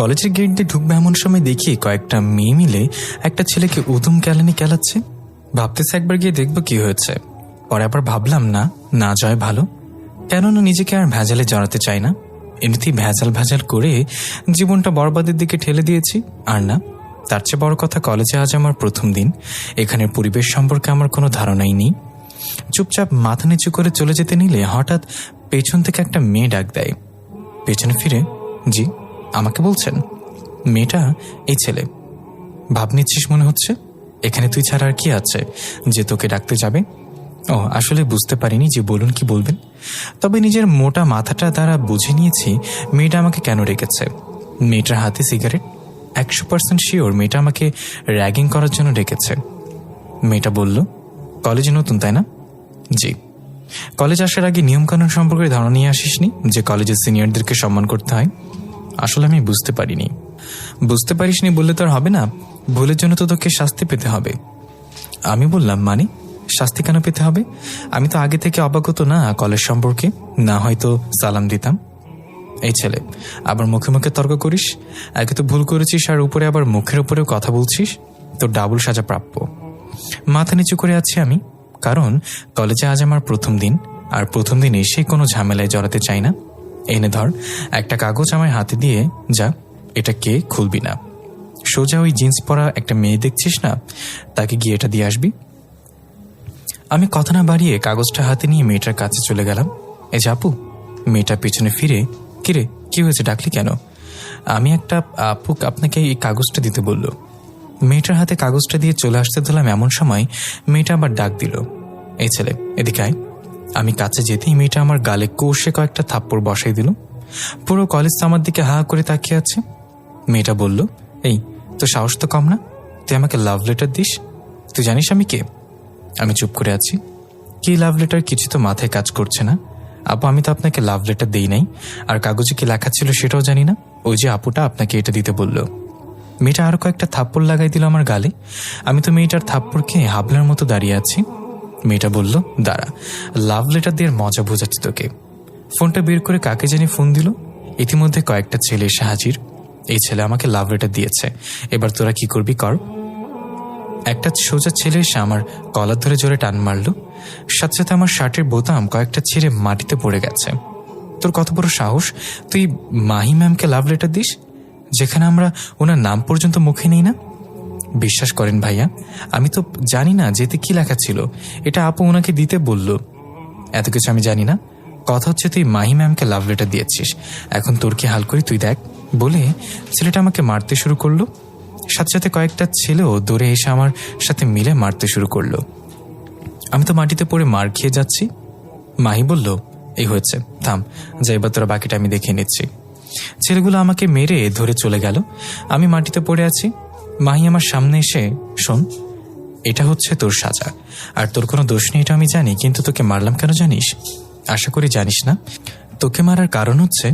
কলেজের গেট দিয়ে ঢুকবে এমন সময় দেখি কয়েকটা মেয়ে মিলে একটা ছেলেকে উদুম কেলানি কেলাচ্ছে। ভাবতেছে একবার গিয়ে দেখবো কি হয়েছে। পরে আবার ভাবলাম না যায় ভালো, কেননা নিজেকে আর ভেজালে জড়াতে চাই না। এমনিতেই ভেজাল করে জীবনটা বরবাদের দিকে ঠেলে দিয়েছি। আর না, তার চেয়ে বড় কথা, কলেজে আজ আমার প্রথম দিন। এখানের পরিবেশ সম্পর্কে আমার কোনো ধারণাই নেই। চুপচাপ মাথা নিচু করে চলে যেতে নিলে হঠাৎ পেছন থেকে একটা মেয়ে ডাক দেয়। পেছনে ফিরে, জি আমাকে বলছেন? মেয়েটা এই ছেলে। ভাব নিচ্ছিস মনে হচ্ছে, এখানে তুই ছাড়া আর কি আছে যে তোকে ডাকতে যাবে? ও আসলে বুঝতে পারিনি যে বলুন কি বলবেন, তবে নিজের মোটা মাথাটা দ্বারা বুঝে নিয়েছি মেয়েটা আমাকে কেন ডেকেছে। মেয়েটার হাতে সিগারেট। 100% শিওর মেয়েটা আমাকে র্যাগিং করার জন্য ডেকেছে। মেয়েটা বলল, কলেজে নতুন তাই না? জি। কলেজ আসার আগে নিয়মকানুন সম্পর্কে ধারণা নিয়ে আসিসনি যে কলেজের সিনিয়রদেরকে সম্মান করতে হয়? আসলে আমি বুঝতে পারিনি। বুঝতে পারিসনি বললে তো আর হবে না, ভুলের জন্য তো তোকে শাস্তি পেতে হবে। আমি বললাম, মানে শাস্তি কেন পেতে হবে? আমি তো আগে থেকে অবগত না কলেজ সম্পর্কে, না হয়তো সালাম দিতাম। এই ছেলে, আবার মুখে মুখে তর্ক করিস। একে তো ভুল করেছিস আর উপরে আবার মুখের উপরেও কথা বলছিস, তোর ডাবল সাজা প্রাপ্য। মাথা নিচু করে আছি আমি, কারণ কলেজে আজ আমার প্রথম দিন, আর প্রথম দিন এসে কোনো ঝামেলায় জড়াতে চাই না। এনে ধর একটা কাগজ আমার হাতে দিয়ে যা, এটা কে খুলবি না। সোজা ওই জিন্স পরা একটা মেয়ে দেখছিস না, তাকে গিয়ে এটা দিয়ে আসবি। আমি কথা না বাড়িয়ে কাগজটা হাতে নিয়ে মেয়েটার কাছে চলে গেলাম। এ আপু। মেয়েটা পেছনে ফিরে, কিরে কি হয়েছে, ডাকলি কেন? আমি একটা আপু আপনাকে এই কাগজটা দিতে বলল। মেয়েটার হাতে কাগজটা দিয়ে চলে আসতে দিলাম, এমন সময় মেয়েটা আবার ডাক দিল, এই ছেলে এদিকে আয়। আমি কাছে যেতেই মেয়েটা আমার গালে কষে কয়েকটা থাপ্পড় বসাই দিল। পুরো কলেজ আমার দিকে হা করে তাকিয়ে আছে। মেয়েটা বলল, এই তোর সাহস তো কম না, তুই আমাকে লাভ লেটার দিস? তুই জানিস আমি কে? আমি চুপ করে আছি। কি লাভ লেটার, কিছু তো মাথায় কাজ করছে না। আপু আমি তো আপনাকে লাভ লেটার দেই নাই, আর কাগজে কি লেখা ছিল সেটাও জানি না। ওই যে আপুটা আপনাকে এটা দিতে বলল। মেয়েটা আরো কয়েকটা থাপ্পড় লাগাই দিল আমার গালে। আমি তো মেয়েটার থাপ্পড় খেয়ে হাবলার মতো দাঁড়িয়ে আছি। মেয়েটা বলল, দাঁড়া, লাভ লেটার দিয়ে মজা বোঝাচ্ছি তোকে। ফোনটা বের করে কাকে জানি ফোন দিল। ইতিমধ্যে কয়েকটা ছেলে এসে হাজির। এই ছেলে আমাকে লাভ লেটার দিয়েছে, এবার তোরা কি করবি কর। একটা সোজা ছেলে এসে আমার কলার ধরে জোরে টান মারল, সাথে সাথে আমার শার্টের বোতাম কয়েকটা ছিঁড়ে মাটিতে পড়ে গেছে। তোর কত বড় সাহস, তুই মাহি ম্যামকে লাভ লেটার দিস, যেখানে আমরা ওনার নাম পর্যন্ত মুখে নেই না? বিশ্বাস করেন ভাইয়া, আমি তো জানি না যেতে কি লেখা ছিল, এটা আপু ওনাকে দিতে বলল। এত কিছু আমি জানি না, কথা হচ্ছে তুই মাহি ম্যামকে লাভ লেটার দিয়েছিস, এখন তোর কি হাল করি তুই দেখ। বলে ছেলেটা আমাকে মারতে শুরু করলো। সাথে সাথে কয়েকটা ছেলেও দৌড়ে এসে আমার সাথে মিলে মারতে শুরু করলো। আমি তো মাটিতে পড়ে মার খেয়ে যাচ্ছি। মাহি বলল, এই হয়েছে, থাম, যাই এবার তোরা বাকিটা আমি দেখে নিচ্ছি। ছেলেগুলো আমাকে মেরে ধরে চলে গেল। আমি মাটিতে পড়ে আছি। মাহি আমার সামনে এসে, শোন, এটা হচ্ছে তোর সাজা, আর তোর কোনো দোষ নেই এটা আমি জানি, কিন্তু তোকে মারলাম কেন জানিস? আশা করি জানিস না। তোকে মারার কারণ হচ্ছে,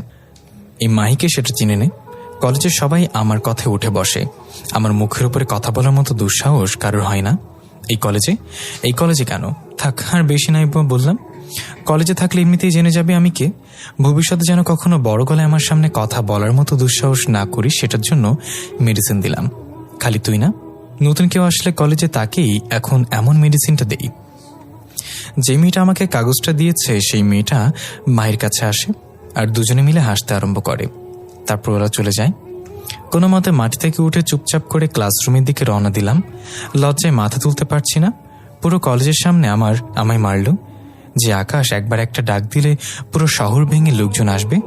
এই মাহিকে সেটা চিনে নে। কলেজের সবাই আমার কথায় উঠে বসে, আমার মুখের উপরে কথা বলার মতো দুঃসাহস কারোর হয় না। এই কলেজে কেন থাক, আর বেশি নাই বললাম। কলেজে থাকলে এমনিতেই জেনে যাবে আমি কে। ভবিষ্যতে যেন কখনো বড় গলায় আমার সামনে কথা বলার মতো দুঃসাহস না করিস, সেটার জন্য মেডিসিন দিলাম। খালি তুই না, নতুন কেউ আসলে কলেজে তাকেই এখন এমন মেডিসিনটা দেই। যে মেয়েটা আমাকে কাগজটা দিয়েছে সেই মেয়েটা মায়ের কাছে আসে, আর দুজনে মিলে হাসতে আরম্ভ করে। তারপর ওরা চলে যায়। কোনো মতে মাটি থেকে উঠে চুপচাপ করে ক্লাসরুমের দিকে রওনা দিলাম। লজ্জায় মাথা তুলতে পারছি না। পুরো কলেজের সামনে আমায় মারল। যে আকাশ একবার একটা ডাক দিলে পুরো শহর ভেঙে লোকজন আসবে,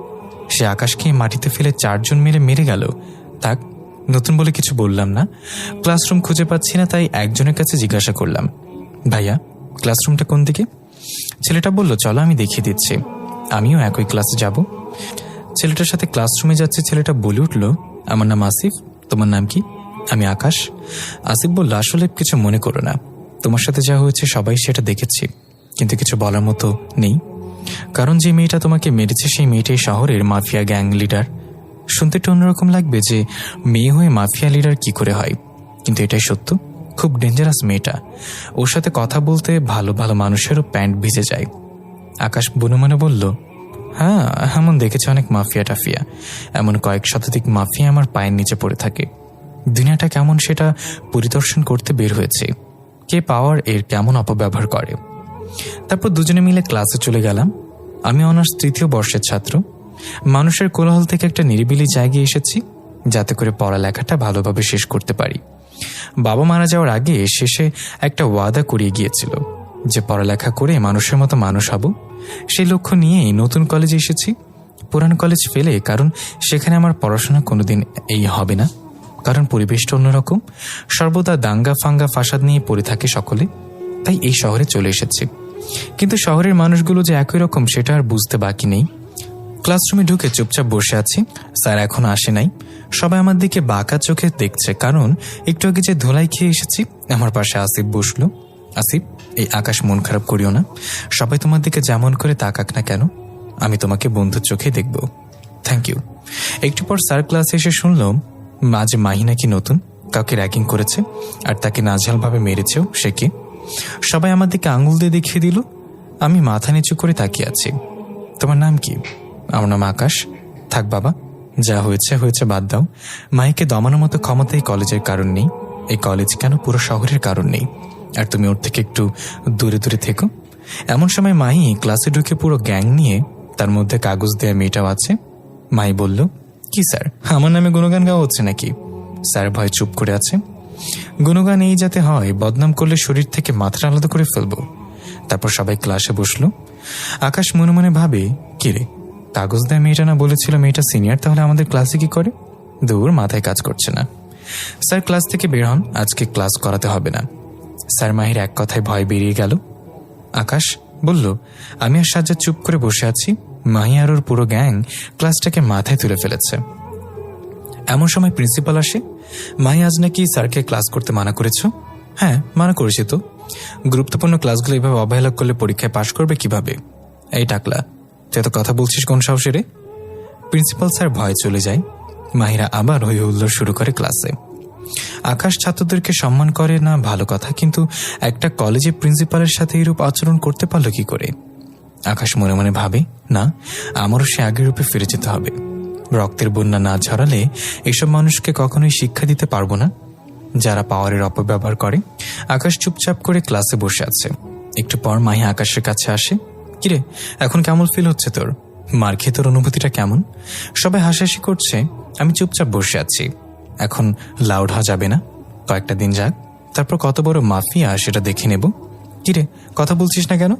সে আকাশকে মাটিতে ফেলে 4 জন মিলে মেরে গেল। থাক, নতুন বলে কিছু বললাম না। ক্লাসরুম খুঁজে পাচ্ছি না, তাই একজনের কাছে জিজ্ঞাসা করলাম, ভাইয়া ক্লাসরুমটা কোন দিকে? ছেলেটা বলল, চলো আমি দেখিয়ে দিচ্ছি। আমিও একই ক্লাসে যাব। ছেলেটার সাথে ক্লাসরুমে যাচ্ছে। ছেলেটা বলে উঠল, আমার নাম আসিফ, তোমার নাম কি? আমি আকাশ। আসিফ বলল, আসলে কিছু মনে করো না, তোমার সাথে যা হয়েছে সবাই সেটা দেখেছি, কিন্তু কিছু বলার মতো নেই। কারণ যে মেয়েটা তোমাকে মেরেছে সেই মেয়েটাই শহরের মাফিয়া গ্যাং লিডার। শুনতে একটু অন্যরকম লাগবে যে মেয়ে হয়ে মাফিয়া লিডার কি করে হয়, কিন্তু এটাই সত্য। খুব ডেঞ্জারাস মেয়েটা। ওর সাথে কথা বলতে ভালো ভালো মানুষেরও প্যান্ট ভিজে যায়। আকাশ বনুমানে বলল, হ্যাঁ, এমন দেখেছি অনেক মাফিয়া টাফিয়া। এমন কয়েক শতাধিক মাফিয়া আমার পায়ের নিচে পড়ে থাকে। দুনিয়াটা কেমন সেটা পরিদর্শন করতে বের হয়েছে। কে পাওয়ার এর কেমন অপব্যবহার করে। তারপর দুজনে মিলে ক্লাসে চলে গেলাম। আমি অনার্স 3য় বর্ষের ছাত্র। মানুষের কোলাহল থেকে একটা নিরিবিলি জায়গায় এসেছি, যাতে করে পড়ালেখাটা ভালোভাবে শেষ করতে পারি। বাবা মারা যাওয়ার আগে শেষে একটা ওয়াদা করিয়ে গিয়েছিল যে পড়ালেখা করে মানুষের মতো মানুষ হব। সেই লক্ষ্য নিয়েই নতুন কলেজে এসেছি, পুরান কলেজ ফেলে, কারণ সেখানে আমার পড়াশোনা কোনোদিন এই হবে না। কারণ পরিবেশটা অন্যরকম, সর্বদা দাঙ্গা ফাঙ্গা ফাসাদ নিয়ে পড়ে থাকে সকলে। তাই এই শহরে চলে এসেছি। কিন্তু শহরের মানুষগুলো যে একই রকম সেটা আর বুঝতে বাকি নেই। ক্লাসরুমে ঢুকে চুপচাপ বসে আছি। স্যার এখনো আসে নাই। সবাই আমার দিকে বাঁকা চোখে দেখছে, কারণ একটু আগে যে ধোলাই খেয়ে এসেছি। আমার পাশে আসিফ বসলো। আসিফ, এই আকাশ মন খারাপ করিও না। সবাই তোমার দিকে যেমন করে তাকাক না কেন, আমি তোমাকে বন্ধুর চোখে দেখব। Thank you. একটু পর স্যার ক্লাসে এসে শুনলাম আজ মাহি নাকি নতুন কাউকে র্যাগিং করেছে, আর তাকে নাজেহালভাবে মেরেছেও। সে কি? সবাই আমার দিকে আঙুল দিয়ে দেখিয়ে দিল। আমি মাথা নিচু করে তাকিয়ে আছি। তোমার নাম কি? আমার নাম আকাশ। থাক বাবা, যা হয়েছে হয়েছে, বাদ দাও। মাহিকে দমানোর মতো ক্ষমতা এই কলেজের কারণ নেই। এই কলেজ কেন, পুরো শহরের কারণ নেই। আর তুমি ওর থেকে একটু দূরে দূরে থেকো। এমন সময় মাহি ক্লাসে ঢুকে পুরো গ্যাং নিয়ে, তার মধ্যে কাগজ দেয়া মেয়েটাও আছে। মাহি বলল, কি স্যার, আমার নামে গুণগান গাওয়া হচ্ছে নাকি? স্যার ভয় চুপ করে আছে। গুণগান এই যাতে হয়, বদনাম করলে শরীর থেকে মাথাটা আলাদা করে ফেলবো। তারপর সবাই ক্লাসে বসলো। আকাশ মনে মনে ভাবে, কিরে, কাগজ দেয়া মেয়েটা না বলেছিল মেয়েটা সিনিয়র, তাহলে আমাদের ক্লাসে কি করে? দূর, মাথায় কাজ করছে না। স্যার ক্লাস থেকে বের হন, আজকে ক্লাস করাতে হবে না। স্যার মাহির এক কথায় ভয় বেরিয়ে গেল। আকাশ বলল, আমি আর সাজ্জাদ চুপ করে বসে আছি। মাহি আর ওর পুরো গ্যাং ক্লাসটাকে মাথায় তুলে ফেলেছে। এমন সময় প্রিন্সিপাল আসে। মাহি, আজ নাকি স্যারকে ক্লাস করতে মানা করেছ? হ্যাঁ, মানা করেছি তো। গুরুত্বপূর্ণ ক্লাসগুলো এভাবে অবহেলা করলে পরীক্ষায় পাশ করবে কিভাবে? এই টাকলা, তুই এত কথা বলছিস কোন সাহসে রে? প্রিন্সিপাল স্যার ভয় চলে যায়। মাহিরা আবার হই হুল্লোড় শুরু করে ক্লাসে। আকাশ ছাত্রদেরকে সম্মান করে না, ভালো কথা, কিন্তু একটা কলেজে প্রিন্সিপালের সাথে এরূপ আচরণ করতে পারলো কি করে? আকাশ মনে মনে ভাবে, না, আমারও সে আগের রূপে ফিরে যেতে হবে। রক্তের বন্যা না ঝরালে এসব মানুষকে কখনোই শিক্ষা দিতে পারবো না, যারা পাওয়ারের অপব্যবহার করে। আকাশ চুপচাপ করে ক্লাসে বসে আছে। একটু পর মাহি আকাশের কাছে আসে। কিরে, এখন কেমন ফিল হচ্ছে তোর? মার খেয়ে তোর অনুভূতিটা কেমন? সবাই হাসাহাসি করছে। আমি চুপচাপ বসে আছি। এখন লাউড হওয়া যাবে না, কয়েকটা দিন যাক, তারপর কত বড় মাফিয়া সেটা দেখে নেব। কিরে, কথা বলছিস না কেন?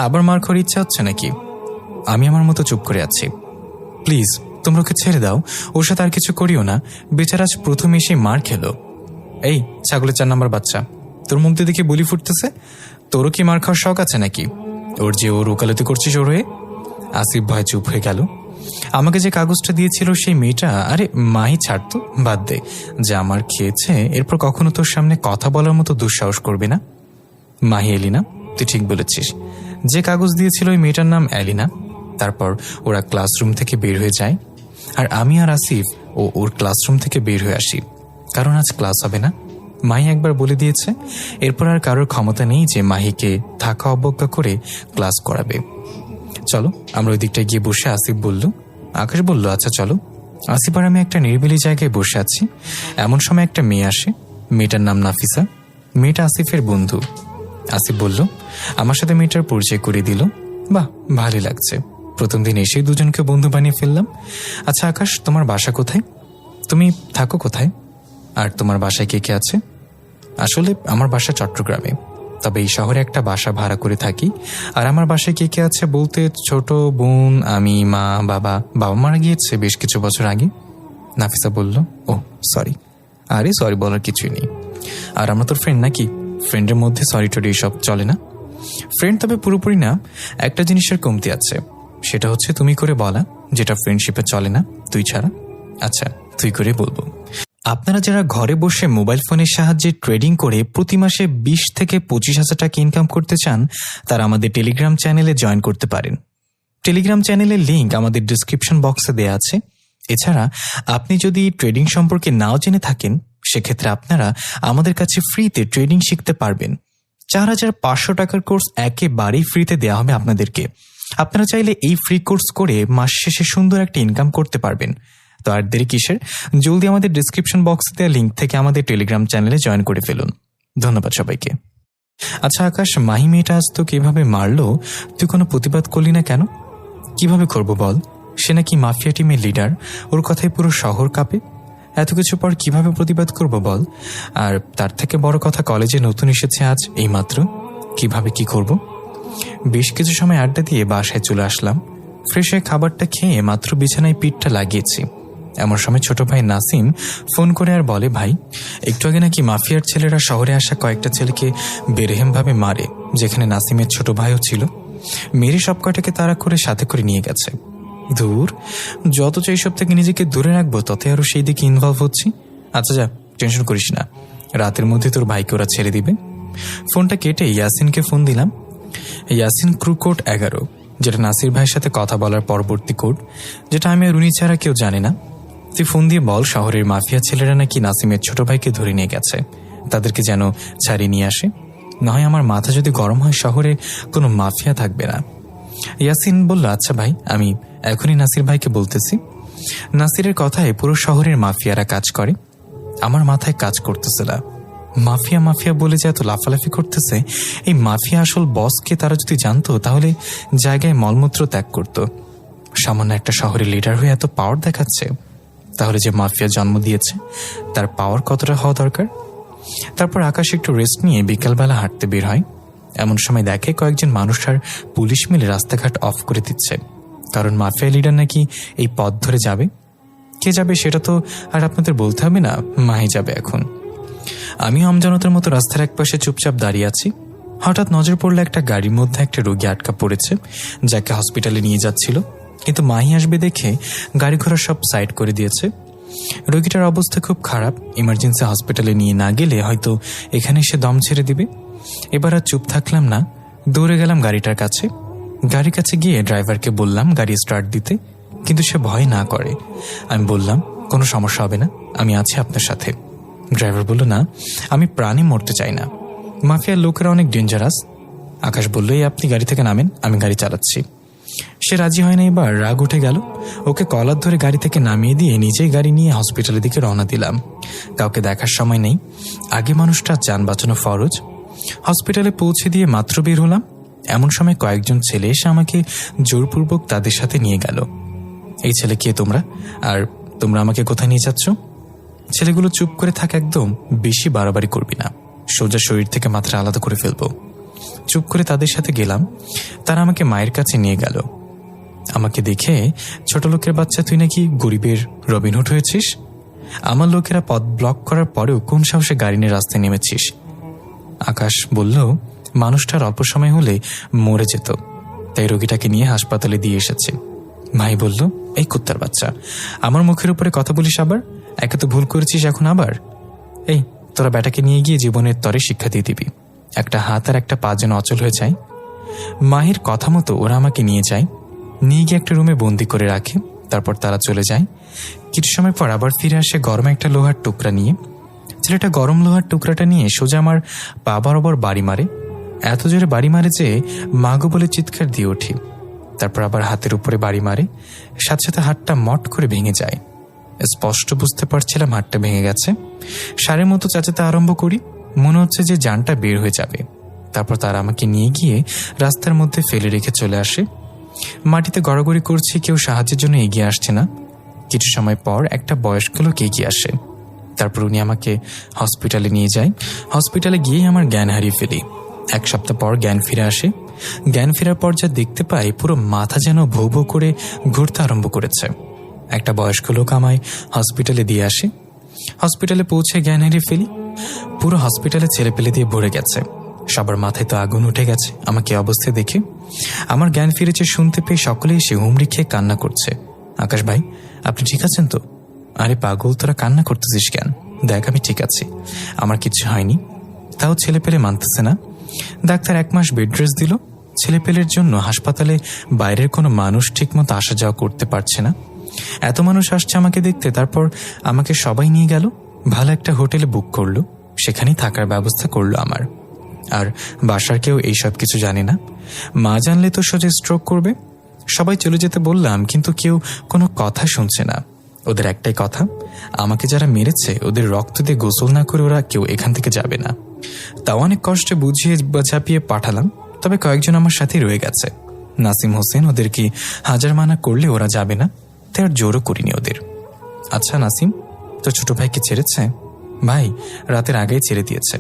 আবার মার খাওয়ার ইচ্ছা হচ্ছে নাকি? আমি আমার মতো চুপ করে আছি। প্লিজ, তোমরা ওকে ছেড়ে দাও, ওর সাথে আর কিছু করিও না। বেচারা আজ প্রথম এসে মার খেলো। এই ছাগলের 4 নম্বর বাচ্চা, তোর মুখ দিয়ে দেখে বলি ফুটতেছে। তোরও কি মার খাওয়ার শখ আছে নাকি? ওর যে ওর ওকালতি করছিস ওর হয়ে? আসিফ ভয় চুপ হয়ে গেল। আমাকে যে কাগজটা দিয়েছিল সেই মেয়েটা, আরে মাহি ছাড়তো, বাদ দে। যে আমার খেয়েছে, এরপর কখনো তোর সামনে কথা বলার মতো দুঃসাহস করবে না। মাহি এলিনা, তুই ঠিক বলেছিস। যে কাগজ দিয়েছিল ওই মেয়েটার নাম এলিনা। তারপর ওরা ক্লাসরুম থেকে বের হয়ে যায়, আর আমি আর আসিফ ওর ক্লাসরুম থেকে বের হয়ে আসি, কারণ আজ ক্লাস হবে না। মাহি একবার বলে দিয়েছে, এরপর আর কারোর ক্ষমতা নেই যে মাহিকে থাকা অবজ্ঞা করে ক্লাস করাবে। চলো আমরা ওই দিকটায় গিয়ে বসে। আসিফ বলল। আকাশ বলল, আচ্ছা চলো। আসিফ আর আমি একটা নিরিবিলি জায়গায় বসে আছি। এমন সময় একটা মেয়ে আসে। মেয়েটার নাম নাফিসা। মেয়েটা আসিফের বন্ধু। আসিফ বলল, আমার সাথে মেয়েটার পরিচয় করে দিল। বাহ, ভালোই লাগছে। প্রথম দিন এসেই দুজনকে বন্ধু বানিয়ে ফেললাম। আচ্ছা আকাশ, তোমার বাসা কোথায়? তুমি থাকো কোথায়? আর তোমার বাসায় কে কে আছে? আসলে আমার বাসা চট্টগ্রামে, তবে এই শহরে একটা বাসা ভাড়া করে থাকি। আর আমার বাসায় কে কে আছে বলতে, ছোট বোন, আমি, মা, বাবা মারা গিয়েছে বেশ কিছু বছর আগে। নাফিসা বলল, ও সরি। আরে সরি বলার কিছুই নেই। আর আমরা তোর ফ্রেন্ড নাকি? ফ্রেন্ডের মধ্যে সরি টরি এসব চলে না। ফ্রেন্ড তবে পুরোপুরি না, একটা জিনিসের কমতি আছে, সেটা হচ্ছে তুমি করে বলা, যেটা ফ্রেন্ডশিপে চলে না তুই ছাড়া। আচ্ছা তুই করে বলবো। আপনারা যারা ঘরে বসে মোবাইল ফোনের সাহায্যে ট্রেডিং করে প্রতি মাসে 20 থেকে 25,000 টাকা ইনকাম করতে চান, তারা আমাদের টেলিগ্রাম চ্যানেলে জয়েন করতে পারেন। টেলিগ্রাম চ্যানেলের লিঙ্ক আমাদের ডিসক্রিপশন বক্সে দেওয়া আছে। এছাড়া আপনি যদি ট্রেডিং সম্পর্কে নাও জেনে থাকেন, সেক্ষেত্রে আপনারা আমাদের কাছে ফ্রিতে ট্রেডিং শিখতে পারবেন। 4,500 টাকার কোর্স একেবারেই ফ্রিতে দেওয়া হবে আপনাদেরকে। আপনারা চাইলে এই ফ্রি কোর্স করে মাস শেষে সুন্দর একটা ইনকাম করতে পারবেন। তো আর দেরি কিসের, জলদি আমাদের ডিসক্রিপশন বক্সে দেওয়া লিঙ্ক থেকে আমাদের টেলিগ্রাম চ্যানেলে জয়েন করে ফেলুন। ধন্যবাদ সবাইকে। আচ্ছা আকাশ, মাহি মেয়েটা আজ তো কিভাবে মারলো, তুই কোনো প্রতিবাদ করলি না কেন? কিভাবে করবো বল, সে নাকি মাফিয়া টিমের লিডার, ওর কথায় পুরো শহর কাঁপে। এত কিছু পর কিভাবে প্রতিবাদ করব বল? আর তার থেকে বড় কথা, কলেজে নতুন এসেছে আজ এইমাত্র, কিভাবে কি করব? বেশ কিছু সময় আড্ডা দিয়ে বাসায় চলে আসলাম। ফ্রেশ হয়ে খাবারটা খেয়ে মাত্র বিছানায় পিঠটা লাগিয়েছি। এমন সময় ছোট ভাই নাসিম ফোন করে আর বলে, ভাই একটু আগে নাকি মাফিয়ার ছেলেরা শহরে আসা কয়েকটা ছেলেকে বেরেহেমভাবে মারে, যেখানে নাসিমের ছোট ভাইও ছিল। মেরে সব কয়টাকে তাড়া করে সাথে করে নিয়ে গেছে। দূর, যত চাই সব থেকে নিজেকে দূরে রাখবো ততই আরো সেই দিকে ইনভলভ হচ্ছি। আচ্ছা যা, টেনশন করিস না, রাতের মধ্যে তোর ভাইকে ওরা ছেড়ে দিবে। ফোনটা কেটে ইয়াসিনকে ফোন দিলাম। ইয়াসিন ক্রু কোড 11, যেটা নাসির ভাইয়ের সাথে কথা বলার পরবর্তী কোড, যেটা আমি আর উনি ছাড়া কেউ জানে না। তুই ফোন দিয়ে বল শহরের মাফিয়া ছেলেরা নাকি নাসিমের ছোট ভাইকে ধরে নিয়ে গেছে, তাদেরকে যেন ছাড়িয়ে নিয়ে আসে। নয় আমার মাথা যদি গরম হয়, শহরে কোনো মাফিয়া থাকবে না। ইয়াসিন বলল, আচ্ছা ভাই, আমি এখনই নাসির ভাইকে বলতেছি। নাসিরের কথায় পুরো শহরের মাফিয়ারা কাজ করে। আমার মাথায় কাজ করতেছে না। মাফিয়া মাফিয়া বলে যে এত লাফালাফি করতেছে, এই মাফিয়া আসল বসকে তারা যদি জানতো তাহলে জায়গায় মলমূত্র ত্যাগ করত। সামান্য একটা শহরের লিডার হয়ে এত পাওয়ার দেখাচ্ছে, তাহলে যে মাফিয়া জন্ম দিয়েছে তার পাওয়ার কতটা হওয়া দরকার। তারপর আকাশ একটু রেস্ট নিয়ে বিকালবেলা হাঁটতে বের হয়। এমন সময় দেখে কয়েকজন মানুষ আর পুলিশ মিলে রাস্তাঘাট অফ করে দিচ্ছে, কারণ মাফিয়া লিডার নাকি এই পথ ধরে যাবে। কে যাবে সেটা তো আর আপনাদের বলতে হবে না, মাহি যাবে এখন। আমি আমজনতার মতো রাস্তার একপাশে চুপচাপ দাঁড়িয়ে আছি। হঠাৎ নজর পড়লো একটা গাড়ির মধ্যে একটা রোগী আটকা পড়েছে, যাকে হসপিটালে নিয়ে যাচ্ছিল। কিন্তু মাহি আসবে দেখে গাড়ি ঘোড়া সব সাইড করে দিয়েছে। রোগীটার অবস্থা খুব খারাপ, ইমার্জেন্সি হসপিটালে নিয়ে না গেলে হয়তো এখানে সে দম ছেড়ে দিবে। এবার আর চুপ থাকলাম না, দৌড়ে গেলাম গাড়িটার কাছে। গাড়ির কাছে গিয়ে ড্রাইভারকে বললাম গাড়ি স্টার্ট দিতে, কিন্তু সে ভয় না করে। আমি বললাম, কোনো সমস্যা হবে না, আমি আছি আপনার সাথে। ড্রাইভার বলল, না, আমি প্রাণে মরতে চাই না, মাফিয়ার লোকেরা অনেক ডেঞ্জারাস। আকাশ বলল, এই আপনি গাড়ি থেকে নামেন, আমি গাড়ি চালাচ্ছি। সে রাজি হয় না, এবার রাগ উঠে গেল। ওকে কলার ধরে গাড়ি থেকে নামিয়ে দিয়ে নিজেই গাড়ি নিয়ে হসপিটালের দিকে রওনা দিলাম। কাউকে দেখার সময় নেই, আগে মানুষটা যান বাঁচানো ফরজ। হসপিটালে পৌঁছে দিয়ে মাত্র বের হলাম, এমন সময় কয়েকজন ছেলে এসে আমাকে জোরপূর্বক তাদের সাথে নিয়ে গেল। এই ছেলে কে তোমরা, আর তোমরা আমাকে কোথায় নিয়ে যাচ্ছ? ছেলেগুলো চুপ করে থাক, একদম বেশি বাড়াবাড়ি করবি না, সোজা শরীর থেকে মাত্রা আলাদা করে ফেলবো। চুপ করে তাদের সাথে গেলাম। তারা আমাকে মায়ের কাছে নিয়ে গেল। আমাকে দেখে, ছোট লোকের বাচ্চা, তুই নাকি গরিবের রবিনহুড হয়েছিস? আমার লোকেরা পথ ব্লক করার পরেও কোন সাহসে গাড়ি নিয়ে রাস্তায় নেমেছিস? আকাশ বলল, মানুষটার অল্প সময় হলে মরে যেত, তাই রোগীটাকে নিয়ে হাসপাতালে দিয়ে এসেছে। ভাই বলল, এই কুত্তার বাচ্চা, আমার মুখের উপরে কথা বলিস আবার? একে তো ভুল করেছিস, এখন আবার? এই তোরা বেটাকে নিয়ে গিয়ে জীবনের তরে শিক্ষা দিয়ে দিবি, একটা হাত আর একটা পা যেন অচল হয়ে যায়। মাহির কথা মতো ওরা আমাকে নিয়ে যায়, নিয়ে গিয়ে একটা রুমে বন্দি করে রাখে। তারপর তারা চলে যায়। কিছু সময় পর আবার ফিরে আসে গরম একটা লোহার টুকরা নিয়ে। ছেলেটা গরম লোহার টুকরাটা নিয়ে সোজা আমার পা বরাবর বাড়ি মারে। এত জোরে বাড়ি মারে যে মাগো বলে চিৎকার দিয়ে উঠি। তারপর আবার হাতের উপরে বাড়ি মারে, সাথে সাথে হাতটা মট করে ভেঙে যায়। স্পষ্ট বুঝতে পারছিলাম হাতটা ভেঙে গেছে। সারের মতো চেঁচাতে আরম্ভ করি, মনে হচ্ছে যে জানটা বের হয়ে যাবে। তারপর তারা আমাকে নিয়ে গিয়ে রাস্তার মধ্যে ফেলে রেখে চলে আসে। মাটিতে গড়াগড়ি করছি, কেউ সাহায্যের জন্য এগিয়ে আসছে না। কিছু সময় পর একটা বয়স্ক লোক এগিয়ে আসে। তারপর উনি আমাকে হসপিটালে নিয়ে যায়। হসপিটালে গিয়ে আমার জ্ঞান হারিয়ে ফেলি। 1 সপ্তাহ পর জ্ঞান ফিরে আসে। জ্ঞান ফেরার পর যা দেখতে পাই, পুরো মাথা যেন ভৌ ভৌ করে ঘুরতে আরম্ভ করেছে। একটা বয়স্ক লোক আমায় হসপিটালে দিয়ে আসে। হসপিটালে পৌঁছে জ্ঞান হারিয়ে ফেলি। পুরো হসপিটালে ছেলেপেলে দিয়ে ভরে গেছে। সবার মাথায় তো আগুন উঠে গেছে আমাকে অবস্থায় দেখে। আমার জ্ঞান ফিরেছে শুনতে পেয়ে সকলেই এসে হুমড়ি খেয়ে কান্না করছে। আকাশ ভাই, আপনি ঠিক আছেন তো? আরে পাগল, তোরা কান্না করতেছিস কেন? দেখ আমি ঠিক আছি, আমার কিচ্ছু হয়নি। তাও ছেলেপেলে মানতেছে না। ডাক্তার 1 মাস বেড রেস্ট দিল। ছেলেপেলের জন্য হাসপাতালে বাইরের কোনো মানুষ ঠিকমতো আসা যাওয়া করতে পারছে না। এত মানুষ আসছে আমাকে দেখতে। তারপর আমাকে সবাই নিয়ে গেল, ভালো একটা হোটেলে বুক করলো, সেখানেই থাকার ব্যবস্থা করলো আমার। আর বাসার কেউ এইসব কিছু জানে না। মা জানলে তো সোজা স্ট্রোক করবে। সবাই চলে যেতে বললাম, কিন্তু কেউ কোনো কথা শুনছে না। ওদের একটাই কথা, আমাকে যারা মেরেছে ওদের রক্ত দিয়ে গোসল না করে ওরা কেউ এখান থেকে যাবে না। তাও অনেক কষ্টে বুঝিয়ে চাপিয়ে পাঠালাম, তবে কয়েকজন আমার সাথেই রয়ে গেছে। নাসিম হোসেন ওদেরকে হাজার মানা করলে ওরা যাবে না, তাই আর জোরও করিনি ওদের। আচ্ছা নাসিম, তো ছোট ভাইকে ছেড়েছে? ভাই রাতের আগেই ছেড়ে দিয়েছে।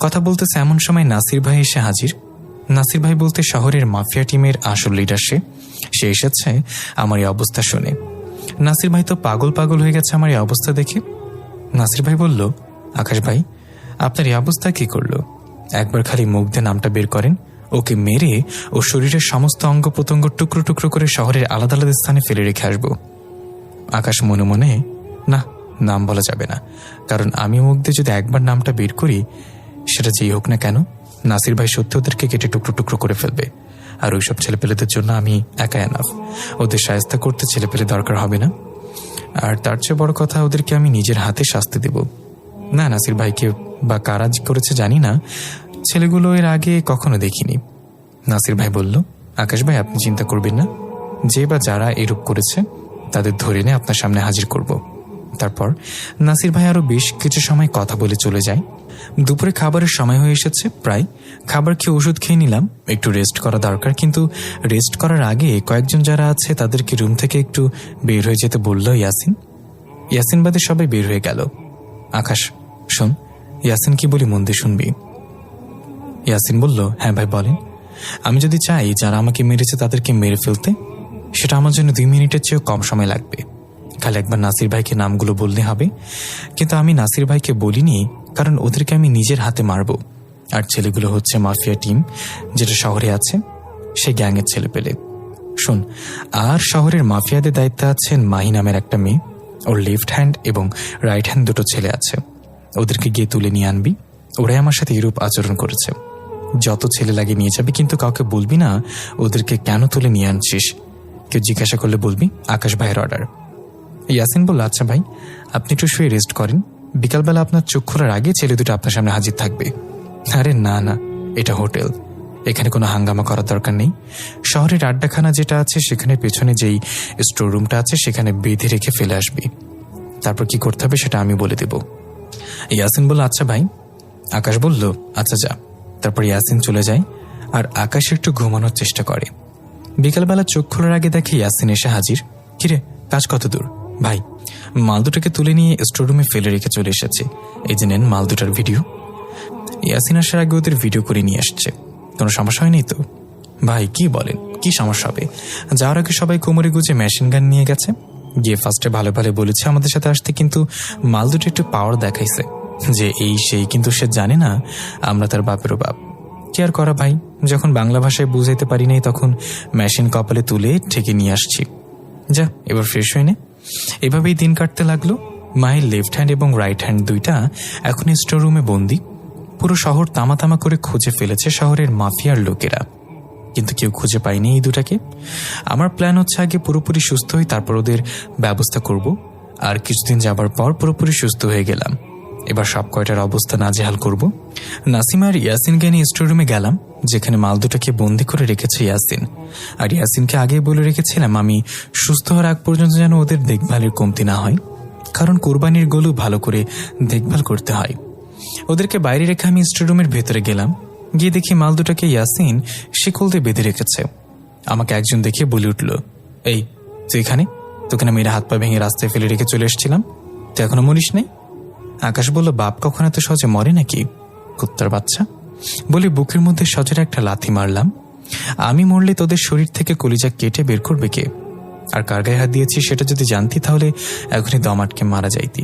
কথা বলতেছে এমন সময় নাসির ভাই এসে হাজির। নাসির ভাই বলতে শহরের মাফিয়া টিমের আসল লিডার সে এসেছে আমার এই অবস্থা শুনে। নাসির ভাই তো পাগল পাগল হয়ে গেছে আমার এই অবস্থা দেখে। নাসির ভাই বলল, আকাশ ভাই আপনার এই অবস্থা কি করলো? একবার খালি মুখ দিয়ে নামটা বের করেন, ওকে মেরে ও শরীরের সমস্ত অঙ্গ প্রত্যঙ্গ টুকরো টুকরো করে শহরের আলাদা আলাদা স্থানে ফেলে রেখে আসবো। আকাশ মনে মনে, না, নাম বলা যাবে না, কারণ আমি মুখ দিয়ে যদি একবার নামটা বের করি, সেটা যেই হোক না কেন নাসির ভাই সত্যি ওদেরকে কেটে টুকরো টুকরো করে ফেলবে। আর ওইসব ছেলেপেলেদের জন্য আমি একা এনাফ, ওদের শায়েস্তা করতে ছেলেপেলে দরকার হবে না। আর তার চেয়ে বড় কথা, ওদেরকে আমি নিজের হাতে শাস্তি দেব। না নাসির ভাইকে বা কারা করেছে জানি না, ছেলেগুলো এর আগে কখনো দেখিনি। নাসির ভাই বলল, আকাশ ভাই আপনি চিন্তা করবেন না, যে বা যারা এরূপ করেছে তাদের ধরে এনে আপনার সামনে হাজির করব। তারপর নাসির ভাই আরো বেশ কিছু সময় কথা বলে চলে যায়। দুপুরে খাবারের সময় হয়ে এসেছে প্রায়। খাবার খেয়ে ওষুধ খেয়ে নিলাম, একটু রেস্ট করা দরকার, কিন্তু রেস্ট করার আগে কয়েকজন যারা আছে তাদেরকে রুম থেকে একটু বের হয়ে যেতে বলল ইয়াসিন বাদে সবাই বের হয়ে গেল। আকাশ শোন, ইয়াসিন কি বলি মন দিয়ে শুনবি। ইয়াসিন বলল, হ্যাঁ ভাই বলেন। আমি যদি চাই যারা আমাকে মেরেছে তাদেরকে মেরে ফেলতে, সেটা আমার জন্য 2 মিনিটের চেয়েও কম সময় লাগবে। খালি একবার নাসির ভাইকে নামগুলো বললে হবে। কিন্তু আমি নাসির ভাইকে বলিনি, কারণ ওদেরকে আমি নিজের হাতে মারব। আর ছেলেগুলো হচ্ছে মাফিয়া টিম যেটা শহরে আছে, সে গ্যাংয়ের ছেলে পেলে। শোন, আর শহরের মাফিয়াদের দায়িত্বে আছেন মাহি নামের একটা মেয়ে, ওর লেফট হ্যান্ড এবং রাইট হ্যান্ড দুটো ছেলে আছে। ওদেরকে গিয়ে তুলে নিয়ে আনবি। ওরাই আমার সাথে এরূপ আচরণ করেছে। যত ছেলে লাগে নিয়ে যাবি, কিন্তু কাউকে বলবি না ওদেরকে কেন তুলে নিয়ে আনছিস। কেউ জিজ্ঞাসা করলে বলবি আকাশ ভাইয়ের অর্ডার। ইয়াসিন বলল, আচ্ছা ভাই আপনি একটু শুয়ে রেস্ট করেন, বিকালবেলা আপনার চোখ খোলার আগে ছেলে দুটো আপনার সামনে হাজির থাকবে। আরে না না, এটা হোটেল, এখানে কোনো হাঙ্গামা করার দরকার নেই। শহরের আড্ডাখানা যেটা আছে সেখানে পেছনে যেই স্টোর রুমটা আছে সেখানে বেঁধে রেখে ফেলে আসবি। তারপর কি করতে হবে সেটা আমি বলে দেব। ইয়াসিন বলল, আচ্ছা ভাই। আকাশ বলল, আচ্ছা যা। তারপর ইয়াসিন চলে যায় আর আকাশ একটু ঘুমানোর চেষ্টা করে। বিকালবেলা চোখ খোলার আগে দেখে ইয়াসিন এসে হাজির। কিরে, কাজ কত দূর? ভাই মাল দুটাকে তুলে নিয়ে স্টোররুমে ফেলে রেখে চলে এসেছে, এই যে নেন মাল দুটার ভিডিও। ইয়াসিন আসার আগে ওদের ভিডিও করে নিয়ে আসছে। কোনো সমস্যা হয়নি তো? ভাই কি বলেন, কি সমস্যা হবে? যাওয়ার আগে সবাই কোমরে গুজে মেশিন গান নিয়ে গেছে। গিয়ে ফার্স্টে ভালো ভালো বলেছে আমাদের সাথে আসতে, কিন্তু মাল দুটো একটু পাওয়ার দেখাইছে যে এই সেই, কিন্তু সে জানে না আমরা তার বাপেরও বাপ। কি আর করা ভাই, যখন বাংলা ভাষায় বুঝাইতে পারি নাই তখন মেশিন কপালে তুলে ঠেকে নিয়ে আসছি। যা এবার ফ্রেশ হয়ে নে। এভাবেই দিন কাটতে লাগলো। মায়ের লেফট হ্যান্ড এবং রাইট হ্যান্ড দুইটা এখন স্টোর রুমে বন্দি। পুরো শহর তামা তামা করে খুঁজে ফেলেছে শহরের মাফিয়ার লোকেরা, কিন্তু কেউ খুঁজে পায়নি এই দুটাকে। আমার প্ল্যান হচ্ছে আগে পুরোপুরি সুস্থ হই, তারপর ওদের ব্যবস্থা করব। আর কিছুদিন যাবার পর পুরোপুরি সুস্থ হয়ে গেলাম, এবার সব কয়টার অবস্থা নাজেহাল করব। নাসিমা আর ইয়াসিনকে নিয়ে স্টোর রুমে গেলাম, যেখানে মাল দুটাকে বন্দি করে রেখেছে ইয়াসিন। আর ইয়াসিনকে আগেই বলে রেখেছিলাম আমি সুস্থ হওয়ার আগ পর্যন্ত যেন ওদের দেখভালের কমতি না হয়, কারণ কোরবানির গরু ভালো করে দেখভাল করতে হয়। ওদেরকে বাইরে রেখে আমি স্টোর রুমের ভেতরে গেলাম। গিয়ে দেখি মাল দুটাকে ইয়াসিন শিকল দিয়ে বেঁধে রেখেছে। আমাকে একজন দেখে বলে উঠল, এই তুই এখানে? তোকে না মেয়েরা হাত পা ভেঙে রাস্তায় ফেলে রেখে চলে এসেছিলাম, তুই এখনো মরিস নাই? আকাশ বলল, বাপ কখন এত সহজে মরে নাকি, কুত্তার বাচ্চা। বলে বুকের মধ্যে সজোরে একটা লাথি মারলাম। আমি মরলে তোদের শরীর থেকে কলিজা কেটে বের করবে কে? আর কার গায়ে হাত দিয়েছি সেটা যদি জানতি তাহলে এখনই দম আটকে মারা যাইতি।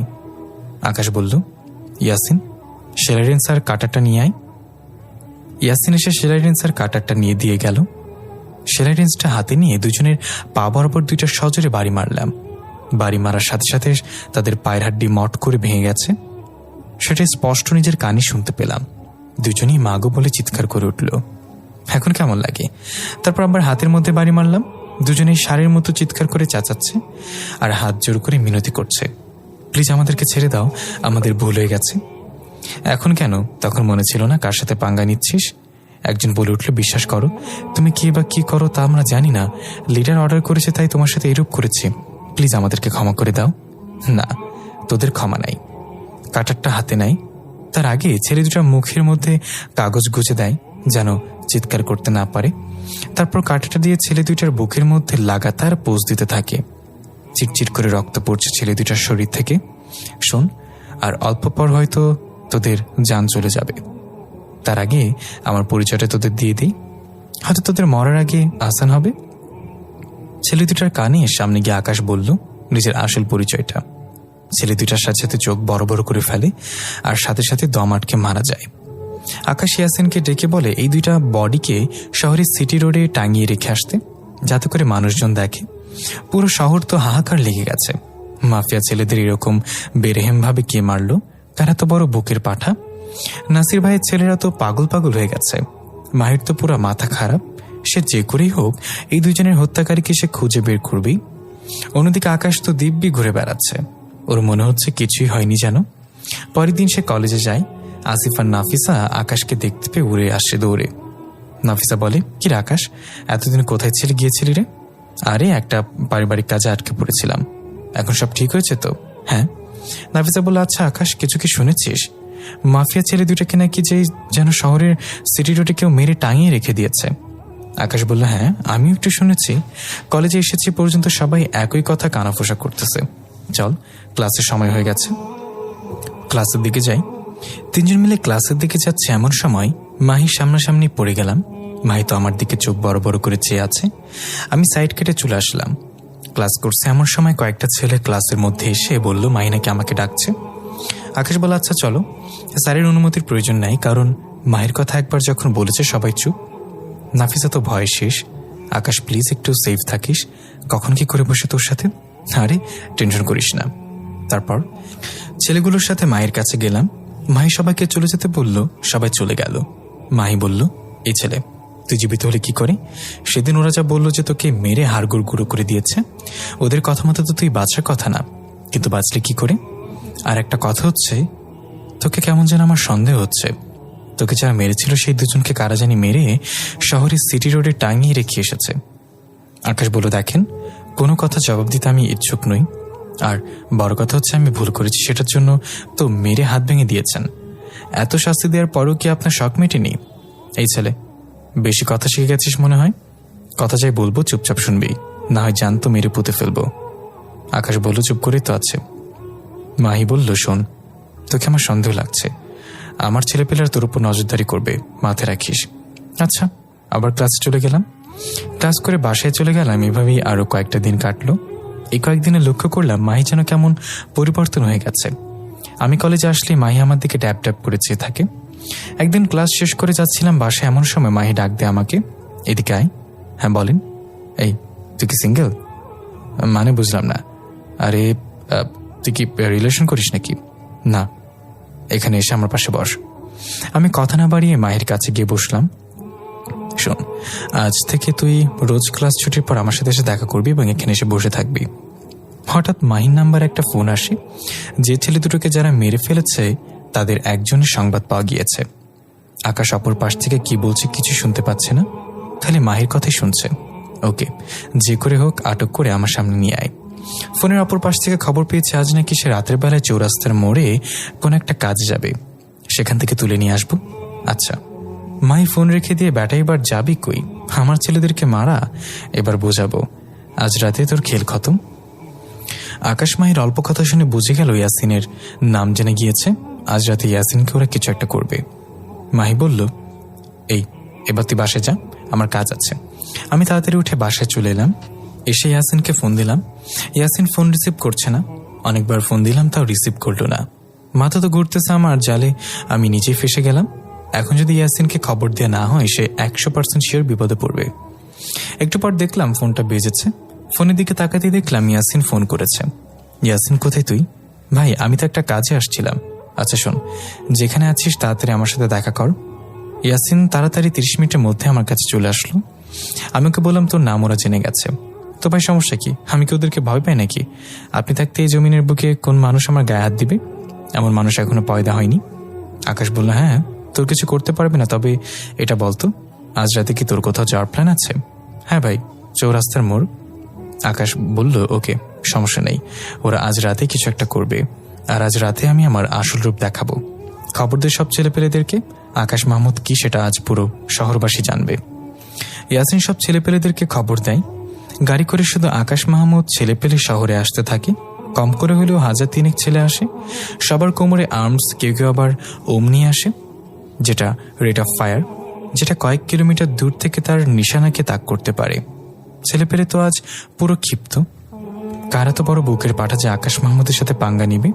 আকাশ বলল, ইয়াসিন সেলারিন স্যার কাটারটা নিয়ে আয়। ইয়াসিন এসে সেলারিন স্যার কাটারটা নিয়ে দিয়ে গেল। সেলারিন্সটা হাতে নিয়ে দুজনের পা বরাবর দুইটা সজোরে বাড়ি মারলাম। বাড়ি মারার সাথে সাথে তাদের পায়ের হাড্ডি মট করে ভেঙে গেছে, সেটা স্পষ্ট নিজের কানে শুনতে পেলাম। দুজনেই মাগো বলে চিৎকার করে উঠল। এখন কেমন লাগে? তারপর আবার হাতের মধ্যে বাড়ি মারলাম। দুজনেই সারের মতো চিৎকার করে চেঁচাচ্ছে আর হাত জোর করে মিনতি করছে, প্লিজ আমাদেরকে ছেড়ে দাও, আমাদের ভুল হয়ে গেছে। এখন কেন? তখন মনে ছিল না কার সাথে পাঙ্গা নিচ্ছিস? একজন বলে উঠল, বিশ্বাস করো, তুমি কি বা কি করো তা আমরা জানি না। লিডার অর্ডার করেছে তাই তোমার সাথে এরূপ করেছি। প্লিজ আমাদেরকে ক্ষমা করে দাও। না, তোদের ক্ষমা নাই। কাটারটা হাতে নাই। তার আগে ছেলে দুটা মুখের মধ্যে কাগজ গুজে দেয় যেন চিৎকার করতে না পারে। তারপর কাঁটাটা দিয়ে ছেলে দুইটার বুকের মধ্যে লাগাতার পোজ দিতে থাকে। চিটচিট করে রক্ত পড়ছে ছেলে দুইটার শরীর থেকে। শোন, আর অল্প পর হয়তো তোদের জান চলে যাবে। তার আগে আমার পরিচয়টা তোদের দিয়ে দিই, হয়তো তোদের মরার আগে আসান হবে। ছেলে দুটার কানে সামনে গিয়ে আকাশ বলল নিজের আসল পরিচয়টা। ছেলে দুটার সাথে সাথে চোখ বড় বড় করে ফেলে আর সাথে সাথে দম আটকে মারা যায়। আকাশ ইয়াসিনকে ডেকে বলে এই দুইটা বডিকে শহরের সিটি রোডে টাঙিয়ে রেখে আসতে, যাতে করে মানুষজন দেখে। পুরো শহর তো হাহাকার লেগে গেছে। মাফিয়া ছেলেদের এরকম বেরেহেমভাবে কে মারল? তারা তো বড় বুকের পাঠা। নাসির ভাইয়ের ছেলেরা তো পাগল পাগল হয়ে গেছে। মাহির তো পুরো মাথা খারাপ। সে যে করেই হোক এই দুজনের হত্যাকারীকে সে খুঁজে বের করবেই। অন্যদিকে আকাশ তো দিব্যি ঘুরে বেড়াচ্ছে। ওর মনে হচ্ছে কিছুই হয়নি যেন। পরের দিন সে কলেজে যায়। আসিফ আর নাফিসা আকাশকে দেখতে পেয়ে উড়ে আসে দৌড়ে। নাফিসা বলে, কি রে আকাশ, এতদিন কোথায় ছেলে গিয়েছিলি রে? আরে একটা পারিবারিক কাজে আটকে পড়েছিলাম। এখন সব ঠিক হয়েছে তো? হ্যাঁ। নাফিসা বলে, আচ্ছা আকাশ, কিছু কি শুনেছিস? মাফিয়া ছেলে দুটাকে নাকি যেন শহরের সিটি রোডে কেউ মেরে টাঙিয়ে রেখে দিয়েছে। আকাশ বলল, হ্যাঁ আমিও একটু শুনেছি। কলেজে এসেছি পর্যন্ত সবাই একই কথা কানাফোসা করতেছে। চল, ক্লাসের সময় হয়ে গেছে, ক্লাসের দিকে যাই। তিনজন মিলে ক্লাসের দিকে যাচ্ছে এমন সময় মাহির সামনাসামনি পড়ে গেলাম। মাহি তো আমার দিকে চোখ বড় বড় করে চেয়ে আছে। আমি সাইড কেটে চলে আসলাম। ক্লাস করছে এমন সময় কয়েকটা ছেলে ক্লাসের মধ্যে এসে বলল মাহি নাকি আমাকে ডাকছে। আকাশ বলে, আচ্ছা চলো। স্যারের অনুমতির প্রয়োজন নাই, কারণ মাহির কথা একবার যখন বলেছে সবাই চুপ। নাফিসা তো ভয় শেষ। আকাশ প্লিজ একটু সেফ থাকিস, কখন কি করে বসে তোর সাথে। আরে টেনশন করিস না। তারপর ছেলেগুলোর সাথে মায়ের কাছে গেলাম। মাহি সবাইকে চলে যেতে বলল, সবাই চলে গেল। মাহি বলল, এই ছেলে তুই জীবিত হলে কি করে? সেদিন ওরা যা বললো যে তোকে মেরে হাড়গোড় গুঁড়ো করে দিয়েছে, ওদের কথা মতো তো তুই বাঁচার কথা না, কিন্তু বাঁচলে কি করে? আর একটা কথা হচ্ছে, তোকে কেমন যেন আমার সন্দেহ হচ্ছে। তোকে যারা মেরেছিল সেই দুজনকে কারা জানি মেরে শহরের সিটি রোডে টাঙিয়ে রেখে এসেছে। আকাশ বলল, দেখেন, কোনো কথা জবাব দিতে আমি ইচ্ছুক নই। আর বড় কথা হচ্ছে আমি ভুল করেছি, সেটার জন্য তো মেরে হাত ভেঙে দিয়েছেন। এত শাস্তি দেওয়ার পরও কি আপনার শখ মেটেনি? এই ছেলে, বেশি কথা শিখে গেছিস মনে হয়। কথা যাই বলবো চুপচাপ শুনবি, না হয় জানতো মেরে পুঁতে ফেলবো। আকাশ বলল, চুপ করে তো আছে। মাহি বলল, শোন, তোকে আমার সন্দেহ লাগছে। আমার ছেলেপেলেরা তোর উপর নজরদারি করবে, মাথায় রাখিস। আচ্ছা। আবার ক্লাসে চলে গেলাম। ক্লাস করে বাসায় চলে গেলাম। এভাবেই আরো কয়েকটা দিন কাটলো। এই কয়েকদিনে লক্ষ্য করলাম মাহি যেন কেমন পরিবর্তন হয়ে গেছে। আমি কলেজে আসলে মাহি আমার দিকে ট্যাপ ট্যাপ করে চেয়ে থাকে। একদিন ক্লাস শেষ করে যাচ্ছিলাম বাসায়, এমন সময় মাহি ডাক দেয় আমাকে, এদিকে আয়। হ্যাঁ বলেন। এই তুই কি সিঙ্গেল? মানে বুঝলাম না। আরে তুই কি রিলেশন করিস নাকি? না। এখানে এসে আমার পাশে বস। আমি কথা না বাড়িয়ে মাহির কাছে গিয়ে বসলাম। শোন, আজ থেকে তুই রোজ ক্লাস ছুটির পর আমার সাথে এসে দেখা করবি এবং এখানে এসে বসে থাকবি। হঠাৎ মাহির নাম্বার একটা ফোন আসে। যে ছেলে দুটোকে যারা মেরে ফেলেছে তাদের একজনের সংবাদ পাওয়া গিয়েছে। আকাশ অপর পাশ থেকে কি বলছে কিছু শুনতে পাচ্ছে না, খালি মাহির কথাই শুনছে। ওকে, যে করে হোক আটক করে আমার সামনে নিয়ে আয়। ফোনের অপর পাশ থেকে খবর পেয়েছে আজ নাকি সে রাতের বেলায় চৌরাস্তার মোড়ে কোনো একটা কাজে যাবে, সেখান থেকে তুলে নিয়ে আসবো। আচ্ছা। মাহি ফোন রেখে দিয়ে ব্যাটা, এবার যাবি কই? আমার ছেলেদেরকে মারা, এবার বোঝাবো। আজ রাতে তোর খেল খতম। আকাশ মাহির অল্প কথা শুনে বুঝে গেল ইয়াসিনের নাম জেনে গিয়েছে। আজ রাতে ইয়াসিনকে ওরা কিছু একটা করবে। মাহি বলল, এই এবার তুই বাসায় যা, আমার কাজ আছে। আমি তাড়াতাড়ি উঠে বাসায় চলে এলাম। এসে ইয়াসিনকে ফোন দিলাম। ইয়াসিন ফোন রিসিভ করছে না। অনেকবার ফোন দিলাম, তাও রিসিভ করলো না। মাথা তো ঘুরতেছে আমার, জালে আমি নিজেই ফেসে গেলাম। এখন যদি ইয়াসিনকে খবর দেওয়া না হয়, সে 100% শিওর বিপদে পড়বে। একটু পর দেখলাম ফোনটা বেজেছে। ফোনের দিকে তাকাতেই দেখলাম ইয়াসিন ফোন করেছে। ইয়াসিন, কোথায় তুই? ভাই, আমি তো একটা কাজে আসছিলাম। আচ্ছা শোন, যেখানে আছিস তাড়াতাড়ি আমার সাথে দেখা কর। ইয়াসিন তাড়াতাড়ি 30 মিনিটের মধ্যে আমার কাছে চলে আসলো। আমি ওকে বললাম, তোর নাম ওরা জেনে গেছে। তো ভাই সমস্যা কি? আমি কি ওদেরকে ভয় পাই নাকি? আপনি থাকতে এই জমিনের বুকে কোন মানুষ আমার গায়ে হাত দিবে? এমন মানুষ এখনো পয়দা হয়নি। আকাশ বলল, হ্যাঁ, তোর কিছু করতে পারবে না, তবে এটা বলতো আজ রাতে কি তোর কোথাও যাওয়ার প্ল্যান আছে? হ্যাঁ ভাই, চৌরাস্তার মোড়। আকাশ বলল, ওকে, সমস্যা নেই, ওরা আজ রাতে কিছু একটা করবে, আর আজ রাতে আমি আমার আসল রূপ দেখাবো। খবর দে সব ছেলেপেলেদেরকে, আকাশ মাহমুদ কি সেটা আজ পুরো শহরবাসী জানবে। ইয়াসিন সব ছেলেপেলেদেরকে খবর দেয়। গাড়ি করে শুধু আকাশ মাহমুদ ছেলেপেলে শহরে আসতে থাকে। কম করে হলেও 1000-3 ছেলে আসে। সবার কোমরে আর্মস, কেউ কেউ আবার ওম নিয়ে আসে, যেটা রেট অফ ফায়ার, যেটা কয়েক কিলোমিটার দূর থেকে তার নিশানাকে তাক করতে পারে। ছেলেপেলে তো আজ পুরো ক্ষিপ্ত। কারা তো বড় বুকের পাঠা যে আকাশ মাহমুদের সাথে পাঙ্গা নিবে।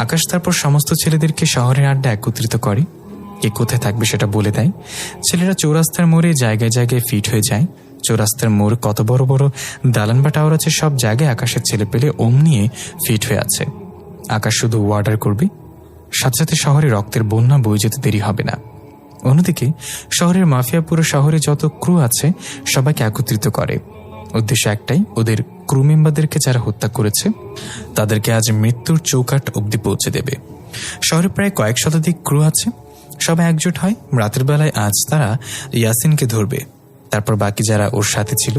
আকাশ তারপর সমস্ত ছেলেদেরকে শহরের আড্ডা একত্রিত করে। কে কোথায় থাকবে সেটা বলে দেয়। ছেলেরা চৌরাস্তার মোড়ে জায়গায় জায়গায় ফিট হয়ে যায়। চৌরাস্তার মোড় কত বড় বড় দালান বা টাওয়ার আছে, সব জায়গায় আকাশের ছেলে পেলে ওম নিয়ে ফিট হয়ে আছে। আকাশ শুধু অর্ডার করবে, সাথে সাথে শহরে রক্তের বন্যা বয়ে যেতে দেরি হবে না। অন্যদিকে শহরের মাফিয়া পুরো শহরে যত ক্রু আছে সবাইকে একত্রিত করে। উদ্দেশ্য একটাই, ওদের ক্রু মেম্বারদেরকে যারা হত্যা করেছে তাদেরকে আজ মৃত্যুর চৌকাঠ অবধি পৌঁছে দেবে। শহরে প্রায় কয়েক শতাধিক ক্রু আছে। সবাই একজোট হয়। রাতের বেলায় আজ তারা ইয়াসিনকে ধরবে। তারপর বাকি যারা ওর সাথে ছিল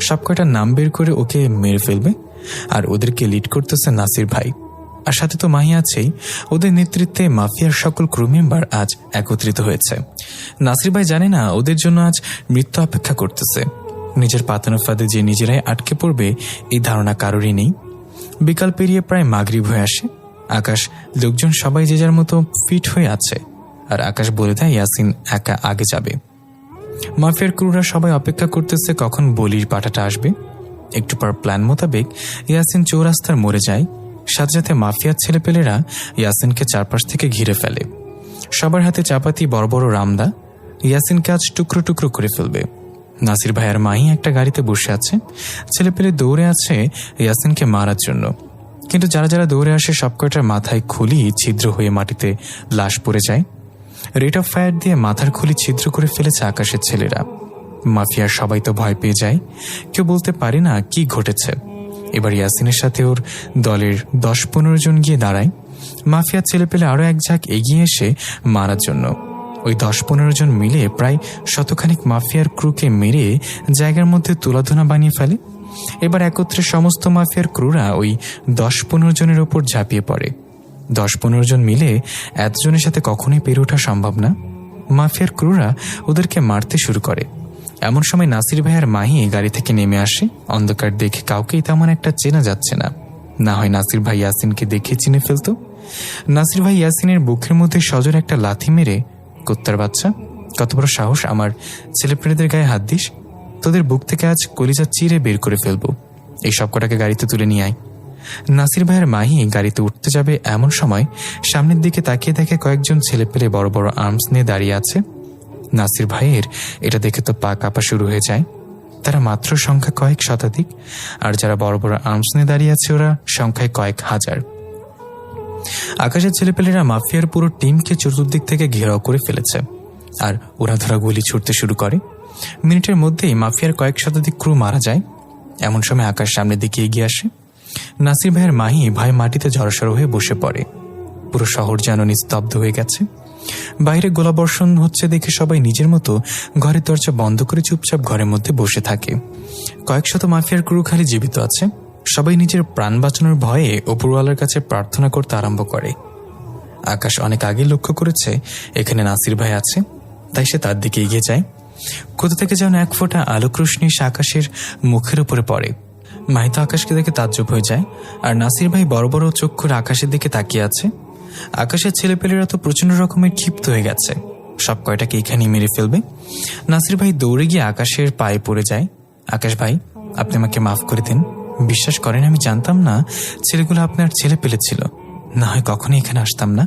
সব কয়টা নাম বের করে ওকে মেরে ফেলবে। আর ওদেরকে লিড করতেছে নাসির ভাই, আর সাথে তো মাহি আছেই। ওদের নেতৃত্বে মাফিয়ার সকল ক্রু মেম্বার আজ একত্রিত হয়েছে। নাসির ভাই জানে না ওদের জন্য আজ মৃত্যু অপেক্ষা করতেছে। নিজের পাতানো ফাঁদে যে নিজেরাই আটকে পড়বে এই ধারণা কারোরই নেই। বিকাল পেরিয়ে প্রায় মাগরিব হয়ে আসে। আকাশ, লোকজন সবাই যে যার মতো ফিট হয়ে আছে, আর আকাশ বলে দেয় ইয়াসিন একা আগে যাবে। মাফিয়ার ক্রুরা সবাই অপেক্ষা করতেছে কখন বলির পাঠাটা আসবে। একটু পর প্ল্যান মোতাবেক ইয়াসিন চৌরাস্তার মোড়ে যায়। সাথে সাথে মাফিয়ার ছেলেপেলেরা ইয়াসিনকে চারপাশ থেকে ঘিরে ফেলে। সবার হাতে চাপাতি, বড় বড় রামদা। ইয়াসিনকে আজ টুকরো টুকরো করে ফেলবে। নাসির ভাইয়ের মাহি একটা গাড়িতে বসে আছে। ছেলেপেলে দৌড়ে আছে ইয়াসিনকে মারার জন্য, কিন্তু যারা যারা দৌড়ে আসে সব কয়টার মাথায় খুলি ছিদ্র হয়ে মাটিতে লাশ পড়ে যায়। রেট অফ ফায়ার দিয়ে মাথার খুলি ছিদ্র করে ফেলেছে আকাশের ছেলেরা। মাফিয়ার সবাই তো ভয় পেয়ে যায়, কেউ বলতে পারে না কি ঘটেছে। এবার ইয়াসিনের সাথে ওর দলের 10-15 জন গিয়ে দাঁড়ায়। মাফিয়ার ছেলেপেলে আরও এক ঝাঁক এগিয়ে এসে মারার জন্য। ওই 10-15 জন মিলে প্রায় শতখানিক মাফিয়ার ক্রুকে মেরে জায়গার মধ্যে তুলাধুনা বানিয়ে ফেলে। এবার একত্রে সমস্ত মাফিয়ার ক্রুরা ওই 10-15 জনের ওপর ঝাঁপিয়ে পড়ে। 10-15 জন মিলে এতজনের সাথে কখনোই পেরে ওঠা সম্ভব না। মাফিয়ার ক্রুরা ওদেরকে মারতে শুরু করে। এমন সময় নাসির ভাইয়ার মাহি গাড়ি থেকে নেমে আসে। অন্ধকার দেখে কাউকেই তেমন একটা চেনা যাচ্ছে না। না হয় নাসির ভাই ইয়াসিনকে দেখে চিনে ফেলত। নাসির ভাই ইয়াসিনের বুকের মধ্যে সজোরে একটা লাথি মেরে, কুত্তার বাচ্চা, কত বড় সাহস আমার ছেলেপেলেদের গায়ে হাত দিস, তোদের বুক থেকে আজ কলিজা চিরে বের করে ফেলবো, এই সব কটাকে গাড়িতে তুলে নিয়ে আয়। নাসির ভাইয়ের মাহি গাড়িতে উঠতে যাবে এমন সময় সামনের দিকে তাকিয়ে দেখে কয়েকজন ছেলেপেলে বড় বড় আর্মস নিয়ে দাঁড়িয়ে আছে। নাসির ভাইয়ের এটা দেখে তো পা কাঁপা শুরু হয়ে যায়। তারা মাত্র সংখ্যা কয়েক শতাধিক, আর যারা বড় বড় আর্মস নিয়ে দাঁড়িয়ে আছে ওরা সংখ্যায় কয়েক হাজার। আকাশের ছেলেপেলেরা মাফিয়ার পুরো টিমকে চতুর্দিক থেকে ঘেরাও করে ফেলেছে, আর ওরা ধরা গুলি ছুটতে শুরু করে। মিনিটের মধ্যেই মাফিয়ার কয়েক শতাধিক ক্রু মারা যায়। এমন সময় আকাশ সামনের দিকে এগিয়ে আসে। নাসির ভাইয়ের মাহি ভয় মাটিতে জড়সড় হয়ে বসে পড়ে। পুরো শহর যেন নিস্তব্ধ হয়ে গেছে। বাইরে গোলাবর্ষণ হচ্ছে দেখে সবাই নিজের মতো ঘরের দরজা বন্ধ করে চুপচাপ ঘরের মধ্যে বসে থাকে। কয়েক শত মাফিয়ার ক্রু খালি জীবিত আছে। সবাই নিজের প্রাণ বাঁচানোর ভয়ে উপরওয়ালার কাছে প্রার্থনা করতে আরম্ভ করে। আকাশ অনেক আগে লক্ষ্য করেছে এখানে নাসির ভাই আছে, তাই সে তার দিকে এগিয়ে যায়। কোথা থেকে যেন এক ফোঁটা আলোক রোশনি সে আকাশের মুখের উপরে পড়ে। মাহি তো আকাশকে দেখে তাজ্জব হয়ে যায়, আর নাসির ভাই বড় বড় চোখ করে আকাশের দিকে তাকিয়ে আছে। আকাশের ছেলেপেলেরা তো প্রচন্ড রকমের ক্ষিপ্ত হয়ে গেছে, সব কয়টাকে এখানেই মেরে ফেলবে। নাসির ভাই দৌড়ে গিয়ে আকাশের পায়ে পড়ে যায়। আকাশ ভাই, আপনি আমাকে মাফ করে দিন। বিশ্বাস করেন আমি জানতাম না ছেলেগুলো আপনার ছেলেপেলে ছিল, না হয় কখনই এখানে আসতাম না।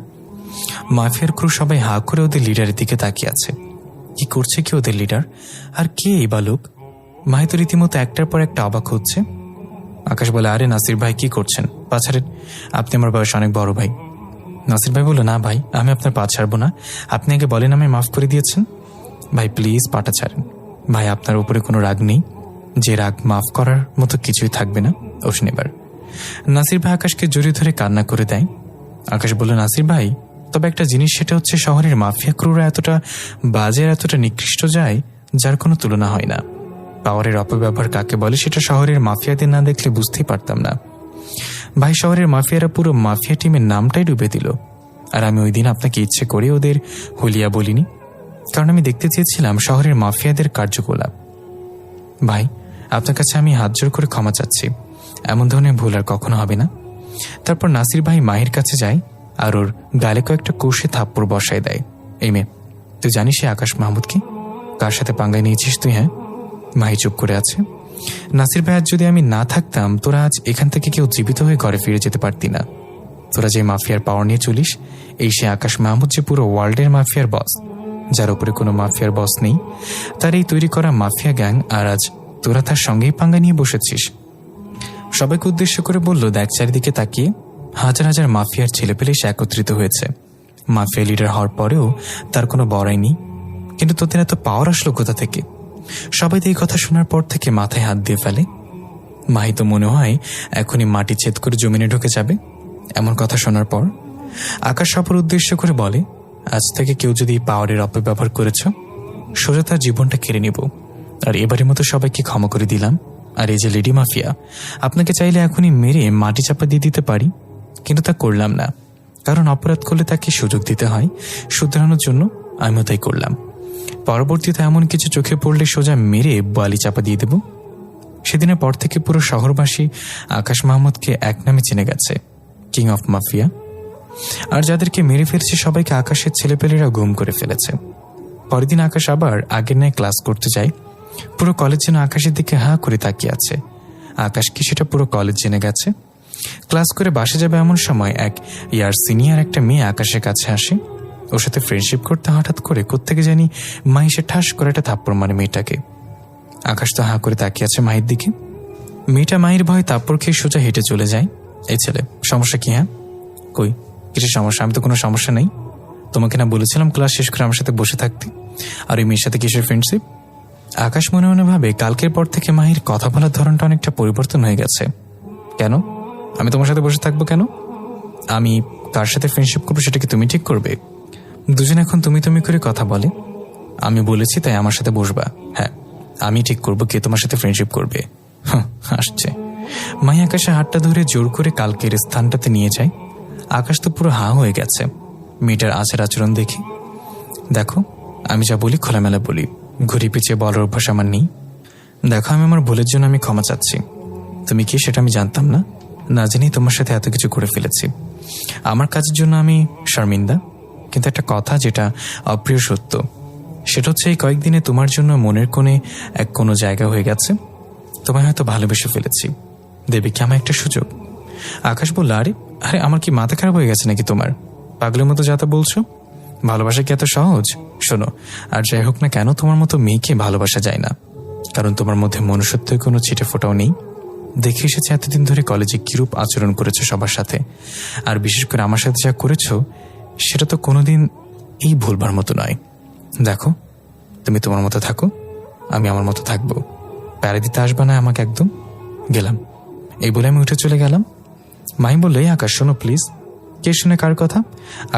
মাফিয়ার ক্রু সবাই হা করে ওদের লিডারের দিকে তাকিয়ে আছে। কি করছে কি ওদের লিডার, আর কে এই বালক? মাহি তো রীতিমতো একটার পর একটা অবাক হচ্ছে। আকাশ বলে, আরে নাসির ভাই কি করছেন, পা ছাড়েন, আপনি আমার বয়স অনেক বড় ভাই। নাসির ভাই বলল, না ভাই, আমি আপনার পা ছাড়বো না, আপনি আগে বলেন আমায় মাফ করে দিয়েছেন। ভাই প্লিজ পাটা ছাড়েন। ভাই আপনার উপরে কোনো রাগ নেই, যে রাগ মাফ করার মতো কিছুই থাকবে না, ওঠেন এবার। নাসির ভাই আকাশকে জড়িয়ে ধরে কান্না করে দেয়। আকাশ বলল, নাসির ভাই তবে একটা জিনিস, সেটা হচ্ছে শহরের মাফিয়া ক্রুরা এতটা বাজে আর এতটা নিকৃষ্ট যায় যার কোনো তুলনা হয় না। পাওয়ারের অপব্যবহার কাকে বলে সেটা শহরের মাফিয়াদের না দেখলে বুঝতেই পারতাম না। ভাই, শহরের মাফিয়ারা পুরো মাফিয়া টিমের নামটাই ডুবে দিল। আর আমি ওই দিন আপনাকে ইচ্ছে করে ওদের হুলিয়া বলিনি, কারণ আমি দেখতে চেয়েছিলাম শহরের মাফিয়াদের কার্যকলাপ। ভাই, আপনার কাছে আমি হাত জোর করে ক্ষমা চাচ্ছি, এমন ধরনের ভুল আর কখনো হবে না। তারপর নাসির ভাই মাহির কাছে যায় আর ওর গালে কয়েকটা কষে থাপ্পড় বসায় দেয়। এই মেয়ে, তুই জানিস এই আকাশ মাহমুদকে? কার সাথে পাঙ্গায় নিয়েছিস তুই? হ্যাঁ? মাহি চুপ করে আছে। নাসির ভাই, আজ যদি আমি না থাকতাম তোরা আজ এখান থেকে কেউ জীবিত হয়ে ঘরে ফিরে যেতে পারতি না। তোরা যে মাফিয়ার পাওয়ার নিয়ে চলিস, এই সে আকাশ মাহমুদ যে পুরো ওয়ার্ল্ডের মাফিয়ার বস, যার উপরে কোনো মাফিয়ার বস নেই, তার এই তৈরি করা মাফিয়া গ্যাং, আর আজ তোরা তার সঙ্গেই পাঙ্গা নিয়ে বসেছিস। সবাইকে উদ্দেশ্য করে বলল, দেখ চারিদিকে তাকিয়ে হাজার হাজার মাফিয়ার ছেলেপেলে সে একত্রিত হয়েছে। মাফিয়া লিডার হওয়ার পরেও তার কোনো বড়াই নেই, কিন্তু তোদের এত পাওয়ার আসলো কোথা থেকে? সবাই এই কথা শোনার পর থেকে মাথায় হাত দিয়ে ফেলে। মাহি তো মনে হয় এখনই মাটি ছেদ করে জমিনে ঢুকে যাবে এমন কথা শোনার পর। আকাশ সবার উদ্দেশ্য করে বলে, আজ থেকে কেউ যদি পাওয়ারের অপব্যবহার করেছ, সোজা তার জীবনটা কেড়ে নিব। আর এবারের মতো সবাইকে ক্ষমা করে দিলাম। আর এই যে লেডি মাফিয়া, আপনাকে চাইলে এখনই মেরে মাটি চাপা দিয়ে দিতে পারি, কিন্তু তা করলাম না, কারণ অপরাধ করলে তাকে সুযোগ দিতে হয় শুধরানোর জন্য। আমিও তাই করলাম। পরবর্তীতে এমন কিছু চোখে পড়লে সোজা মেরে বালি চাপা দিয়ে দেব। সেদিনের পর থেকে পুরো শহরবাসী আকাশ মাহমুদকে এক নামে চিনে গেছে, কিং অফ মাফিয়া। আর যাদেরকে মেরে ফেলছে সবাইকে আকাশের ছেলেপেলেরা গুম করে ফেলেছে। পরের দিন আকাশ আবার আগের ন্যায় ক্লাস করতে যায়। পুরো কলেজ যেন আকাশের দিকে হাঁ করে তাকিয়ে আছে। আকাশ কি সেটা পুরো কলেজ জেনে গেছে। ক্লাস করে বাসে যাবে এমন সময় এক ইয়ার সিনিয়র একটা মেয়ে আকাশের কাছে আসে। ওর সাথে ফ্রেন্ডশিপ করতে হঠাৎ করে কোত্থেকে জানি মাহি সে ঠাস করে একটা থাপ্পড় মারে মেয়েটাকে। আকাশ তো হাঁ করে তাকিয়ে আছে মাহির দিকে। মেয়েটা মাহির ভয়ে থাপ্পড় খেয়ে সোজা হেঁটে চলে যায়। এই ছেলে, সমস্যা কি? হ্যাঁ, কই কিসের সমস্যা? আমি তো কোনো সমস্যা নেই। তোমাকে না বলেছিলাম ক্লাস শেষ করে আমার সাথে বসে থাকতে? আর ওই মেয়ের সাথে কিসের ফ্রেন্ডশিপ? আকাশ মনে মনে ভাবে, কালকের পর থেকে মাহির কথা বলার ধরনটা অনেকটা পরিবর্তন হয়ে গেছে। কেন? আমি তোমার সাথে বসে থাকবো কেন? আমি কার সাথে ফ্রেন্ডশিপ করবো সেটা কি তুমি ঠিক করবে? দুজন এখন তুমি তুমি করে কথা বলে। আমি বলেছি তাই আমার সাথে বসবা। হ্যাঁ, আমি ঠিক করবো কে তোমার সাথে ফ্রেন্ডশিপ করবে। আসছে। মাহি আকাশে হাতটা ধরে জোর করে কালকের স্থানটাতে নিয়ে যায়। আকাশ তো পুরো হাঁ হয়ে গেছে মেয়েটার আচার আচরণ দেখে। দেখো, আমি যা বলি খোলামেলা বলি, ঘুরি পিছিয়ে বলার অভ্যাস আমার নেই। দেখো, আমি আমার ভুলের জন্য আমি ক্ষমা চাচ্ছি। তুমি কি সেটা আমি জানতাম না, না জেনেই তোমার সাথে এত কিছু করে ফেলেছি। আমার কাজের জন্য আমি শর্মিন্দা, কিন্তু একটা কথা যেটা অপ্রিয় সত্য, সেটা হচ্ছে এই কয়েকদিনে তোমার জন্য মনের কোণে এক কোনো জায়গা হয়ে গেছে। তোমায় হয়তো ভালোবেসে ফেলেছি। দেবে কি আমার একটা সুযোগ? আকাশ বলল, আরে আরে আমার কি মাথা খারাপ হয়ে গেছে নাকি তোমার? পাগলের মতো যা তা বলছো। ভালোবাসা কি এত সহজ? শোনো, আর যাই হোক না কেন, তোমার মতো মেয়েকে ভালোবাসা যায় না, কারণ তোমার মধ্যে মনুষ্যত্বের কোনো ছিটে ফোটাও নেই। দেখে এসেছে এতদিন ধরে কলেজে কিরূপ আচরণ করেছো সবার সাথে, আর বিশেষ করে আমার সাথে যা করেছো সেটা তো কোনোদিন এই ভুলবার মতো নয়। দেখো, তুমি তোমার মতো থাকো, আমি আমার মতো থাকবো। প্যারে দিতে আসবা না আমাকে একদম। গেলাম। এই বলে আমি উঠে চলে গেলাম। মাহি বললো, এই আকাশ শোনো প্লিজ। কে শুনে কার কথা?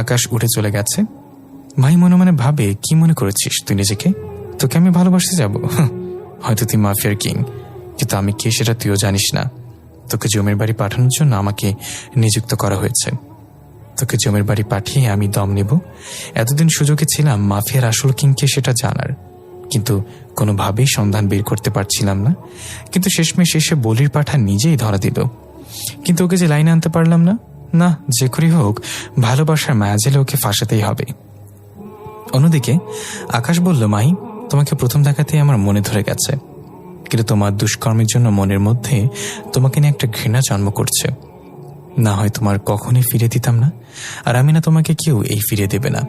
আকাশ উঠে চলে গেছে। মাহি মনে মনে ভাবে, কি মনে করেছিস তুই নিজেকে? তোকে আমি ভালোবাসতে যাব? হয়তো তুই মাফিয়ার কিং, কিন্তু আমি কে সেটা তুইও জানিস না। তোকে জমির বাড়ি পাঠানোর জন্য আমাকে নিযুক্ত করা হয়েছে। তোকে জমির বাড়ি পাঠিয়ে আমি দম নেব। এতদিন সুযোগে ছিলাম মাফিয়ার আসল কিংকে সেটা জানার, কিন্তু কোনোভাবেই সন্ধান বের করতে পারছিলাম না। কিন্তু শেষমেশ এসে বলির পাঠা নিজেই ধরা দিল। কিন্তু ওকে যে লাইনে আনতে পারলাম না। না, যে করেই হোক ভালোবাসার মায়া জেলে ওকে ফাঁসাতেই হবে। অন্যদিকে আকাশ বলল, মাহি, তোমাকে প্রথম দেখাতেই আমার মনে ধরে গেছে, কিন্তু তোমার দুষ্কর্মের জন্য মনের মধ্যে তোমাকে নিয়ে একটা ঘৃণা জন্ম করছে। না হয় তোমার কখনই ফিরে দিতাম না, আর আমি না তোমাকে কেউ এই ফিরে দেবে না,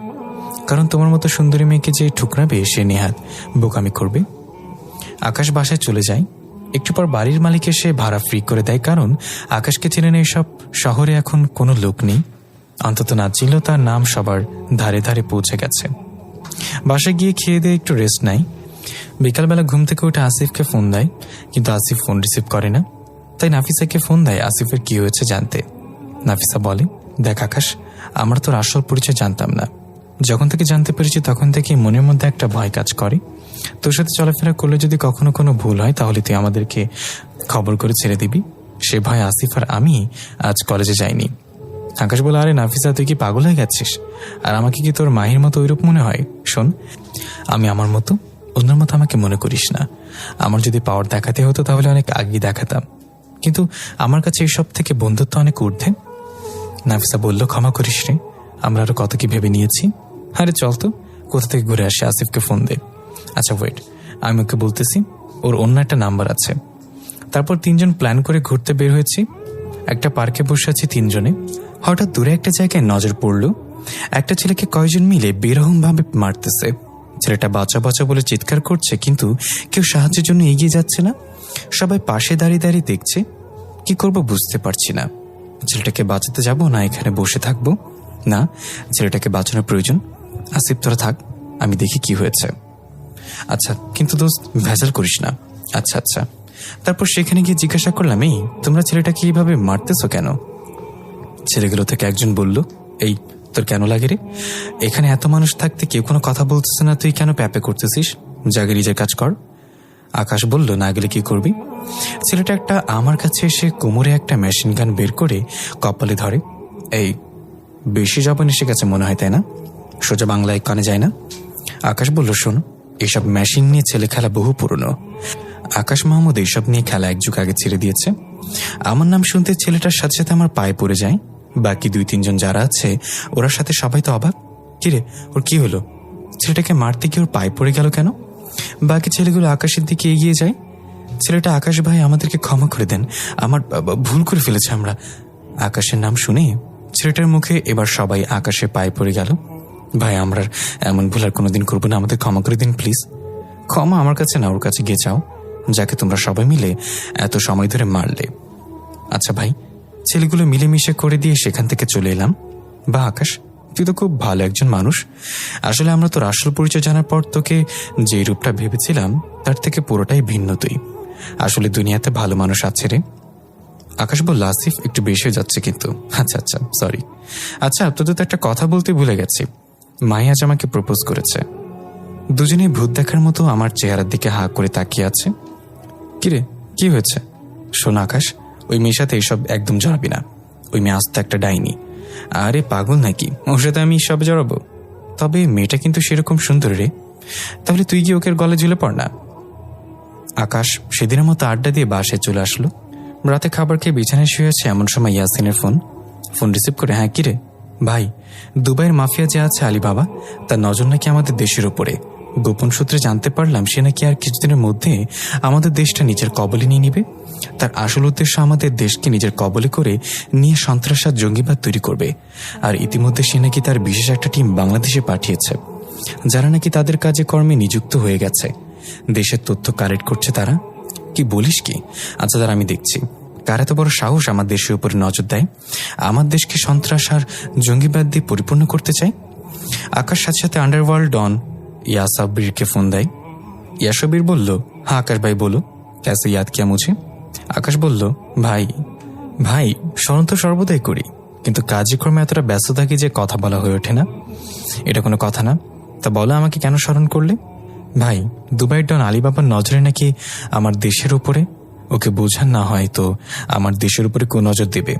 কারণ তোমার মতো সুন্দরী মেয়েকে যে ঠুকরাবে সে নেহাত বোকামি করবে। আকাশ বাসায় চলে যায়। একটু পর বাড়ির মালিক এসে ভাড়া ফ্রি করে দেয়, কারণ আকাশকে চেনে না এসব শহরে এখন কোনো লোক নেই। অন্তত না চিনলেও তার নাম সবার ধারে ধারে পৌঁছে গেছে। বাসায় গিয়ে খেয়ে দিয়ে একটু রেস্ট নেয়। বিকালবেলা ঘুম থেকে উঠে আসিফকে ফোন দেয়, কিন্তু আসিফ ফোন রিসিভ করে না। তাই নাফিসাকে ফোন দেয় আসিফের কি হয়েছে জানতে। নাফিসা বলে, দেখ আকাশ, আমরা তোর আসল পরিচয় জানতাম না। যখন থেকে জানতে পেরেছি তখন থেকে মনের মধ্যে একটা ভয় কাজ করে। তোর সাথে চলাফেরা করলে যদি কখনো কোনো ভুল হয় তাহলে তুই আমাদেরকে খবর করে ছেড়ে দিবি। সে ভয় আসিফ আর আমি আজ কলেজে যাইনি। আকাশ বলে, আরে নাফিসা, তুই কি পাগল হয়ে গেছিস? আর আমাকে কি তোর মাহির মতো ওইরূপ মনে হয়? শোন, আমি আমার মতো, অন্যের মতো আমাকে মনে করিস না। আমার যদি পাওয়ার দেখাতে হতো তাহলে অনেক আগেই দেখাতাম, কিন্তু আমার কাছে এইসব থেকে বন্ধুত্ব অনেক ঊর্ধ্বে। নাফিসা বলল, ক্ষমা করিস রে, আমরা আরো কত কি ভেবে নিয়েছি। আরে চল তো, কোথা থেকে ঘুরে আসে, আসিফকে ফোন দে। আচ্ছা ওয়েট, আমি ওকে বলতেছি, ওর অন্য একটা নাম্বার আছে। তারপর তিনজন প্ল্যান করে ঘুরতে বের হয়েছি। একটা পার্কে বসে আছি তিনজনে। হঠাৎ দূরে একটা জায়গায় নজর পড়ল, একটা ছেলেকে কয়েকজন মিলে বেরহম ভাবে মারতেছে। ছেলেটা বাঁচা বাঁচা বলে চিৎকার করছে, কিন্তু কেউ সাহায্যের জন্য এগিয়ে যাচ্ছে না। সবাই পাশে দাঁড়িয়ে দাঁড়িয়ে দেখছে। কি করব বুঝতে পারছি না। ছেলেটাকে বাঁচাতে যাব না এখানে বসে থাকবো? না, ছেলেটাকে বাঁচানোর প্রয়োজন। আসিফ তোরা থাক, আমি দেখি কি হয়েছে। আচ্ছা, কিন্তু দোস্ত ভেজাল করিস না। আচ্ছা আচ্ছা। তারপর সেখানে গিয়ে জিজ্ঞাসা করলাম, এই তোমরা ছেলেটাকে এইভাবে মারতেছো কেন? ছেলেগুলো থেকে একজন বলল, এই তোর কেন লাগে রে? এখানে এত মানুষ থাকতে কেউ কোনো কথা বলতেছে না, তুই কেন প্যাপে করতেছিস? জাগে নিজের কাজ কর। আকাশ বলল, না গেলে কি করবি? ছেলেটা একটা আমার কাছে এসে কোমরে একটা মেশিন গান বের করে কপালে ধরে। এই বেশি জবান এসে গেছে মনে হয়, তাই না? সোজা বাংলায় কানে যায় না। আকাশ বলল, শোন, এসব মেশিন নিয়ে ছেলে খেলা বহু পুরনো। আকাশ মাহমুদ এইসব নিয়ে খেলা এক যুগ আগে ছেড়ে দিয়েছে। আমার নাম শুনতে ছেলেটার সাথে সাথে আমার পায়ে পড়ে যায়। বাকি 2-3 জন যারা আছে ওরা সাথে সবাই তো অবাক। কিরে, ওর কি হলো? ছেলেটাকে মারতে গিয়ে ওর পায়ে পড়ে গেল কেন? বাকি ছেলেগুলো আকাশের দিকে এগিয়ে যায়। ছেলেটা, আকাশ ভাই, আমাদেরকে ক্ষমা করে দেন, আমার ভুল করে ফেলেছে আমরা। আকাশের নাম শুনে ছেলেটার মুখে এবার সবাই আকাশের পায়ে পড়ে গেল। ভাই, আমরা এমন ভুল আর কোনোদিন করবো না, আমাদের ক্ষমা করে দিন প্লিজ। ক্ষমা আমার কাছে না, ওর কাছে গিয়ে চাও, যাকে তোমরা সবাই মিলে এত সময় ধরে মারলে। আচ্ছা ভাই, ছেলেগুলো মিলেমিশে করে দিয়ে সেখান থেকে চলে এলাম। বা আকাশ, তুই তো খুব ভালো একজন মানুষ। আসলে আমরা তোর আসল পরিচয় জানার পর তোকে যে রূপটা ভেবেছিলাম তার থেকে পুরোটাই ভিন্ন তুই। আসলে দুনিয়াতে ভালো মানুষ আছে রে। আকাশ বলল, আসিফ একটু বেশি হয়ে যাচ্ছে কিন্তু। আচ্ছা আচ্ছা, সরি। আচ্ছা, তোদের তো একটা কথা বলতে ভুলে গেছি, মাই আজ আমাকে প্রপোজ করেছে। দুজনে ভূত দেখার মতো আমার চেহারার দিকে হা করে তাকিয়ে আছে। কিরে, কি হয়েছে? শোন আকাশ, ওই মেয়ের সাথে এইসব একদম জড়াবি না। ওই মেয়ে আস্তে একটা ডাইনি। আরে পাগল নাকি, ওর সাথে আমি সব জড়াবো? তবে মেয়েটা কিন্তু সেরকম সুন্দর রে, তাহলে তুই গিয়ে ওকে গলে ঝুলে পড় না। আকাশ সেদিনের মতো আড্ডা দিয়ে বাসায় চলে আসলো। রাতে খাবার খেয়ে বিছানায় শুয়ে আছে, এমন সময় ইয়াসিনের ফোন রিসিভ করে, হ্যাঁ কিরে ভাই, দুবাইয়ের মাফিয়া যে আছে আলিবাবা, তার নজর নাকি আমাদের দেশের উপরে। গোপন সূত্রে জানতে পারলাম সে নাকি আর কিছুদিনের মধ্যে আমাদের দেশটা নিজের কবলে নিয়ে নিবে। তার আসল উদ্দেশ্য আমাদের দেশকে নিজের কবলে করে নিয়ে সন্ত্রাস আর জঙ্গিবাদ তৈরি করবে। আর ইতিমধ্যে সে নাকি তার বিশেষ একটা টিম বাংলাদেশে পাঠিয়েছে, যারা নাকি তাদের কাজে কর্মে নিযুক্ত হয়ে গেছে। দেশের তথ্য কালেক্ট করছে তারা। কি বলিস কি? আচ্ছা দাঁড়া, আমি দেখছি কার এত বড় সাহস আমার দেশের উপরে নজর দেয়, আমার দেশকে সন্ত্রাস আর জঙ্গিবাদ দিয়ে পরিপূর্ণ করতে চায়। আকাশ সাথে সাথে আন্ডারওয়ার্ল্ড ডন ইয়াসাবিরকে ফোন দেয়। ইয়াসাবির বলল, হ্যাঁ আকাশ ভাই বলো, ক্যাসে ইয়াদ কিয়া মুঝে? আকাশ বলল, ভাই স্মরণ তো সর্বদাই করি, কিন্তু কার্যক্রমে এতটা ব্যস্ত থাকি যে কথা বলা হয়ে ওঠে না। এটা কোনো কথা না, তা বলো আমাকে কেন স্মরণ করলে? ভাই, দুবাইয়ের ডন আলিবাবার নজরে নাকি আমার দেশের উপরে। ওকে বোঝান না হয় তো আমার দেশের উপরে কোন নজর দেবে,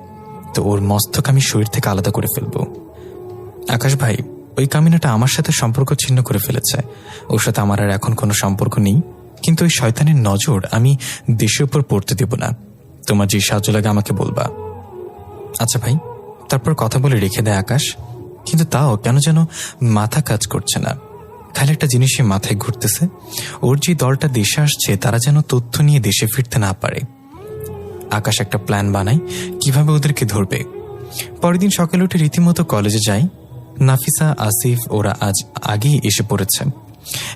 তো ওর মস্তক আমি শরীর থেকে আলাদা করে ফেলবো। আকাশ ভাই, ওই কামিনাটা আমার সাথে সম্পর্ক ছিন্ন করে ফেলেছে, ওর সাথে আমার আর এখন কোনো সম্পর্ক নেই, কিন্তু ওই শয়তানের নজর আমি দেশের উপর পড়তে দেব না। তোমার যে সাহায্য লাগে আমাকে বলবা। আচ্ছা ভাই। তারপর কথা বলে রেখে দেয় আকাশ। কিন্তু তাও কেন যেন মাথা কাজ করছে না, খালি একটা জিনিসই মাথায় ঘুরতেছে, ওর যে দলটা দেশে আসছে তারা যেন তথ্য নিয়ে দেশে ফিরতে না পারে। আকাশ একটা প্ল্যান বানায় কিভাবে ওদেরকে ধরবে। পরের দিন সকালে উঠে রীতিমতো কলেজে যাই। নাফিসা, আসিফ ওরা আজ আগেই এসে পড়েছে।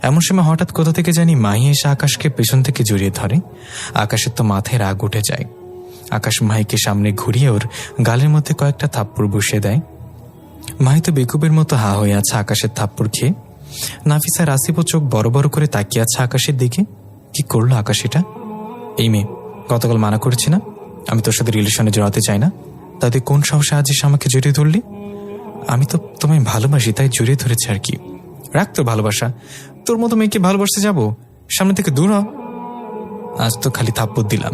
এমন সময় হঠাৎ কোথা থেকে জানি মাহি এসে আকাশকে পেছন থেকে জড়িয়ে ধরে। আকাশের তো মাথায় রাগ উঠে যায়। আকাশ মাহিকে সামনে ঘুরিয়ে ওর গালের মধ্যে কয়েকটা থাপ্পড় বসিয়ে দেয়। মাহি তো বেকুবের মতো হা হয়ে আছে আকাশের থাপ্পড় খেয়ে। নাফিসার আসিফও চোখ বড় বড় করে তাকিয়ে আছে আকাশের দিকে। কি করলো আকাশ এটা? এই মেয়ে, গতকাল মানা করেছি না আমি তোর সাথে রিলেশনে জড়াতে চাই না, তাতে কোন সাহসে আজ এসে আমাকে জড়িয়ে ধরলি? আমি তো তোমায় ভালোবাসি, তাই জড়িয়ে ধরেছি আর কি। রাখ তোর ভালোবাসা, তোর মতো মেয়েকে ভালোবাসতে যাব? সামনে থেকে দূর হ। আজ তো খালি থাপ্পড় দিলাম,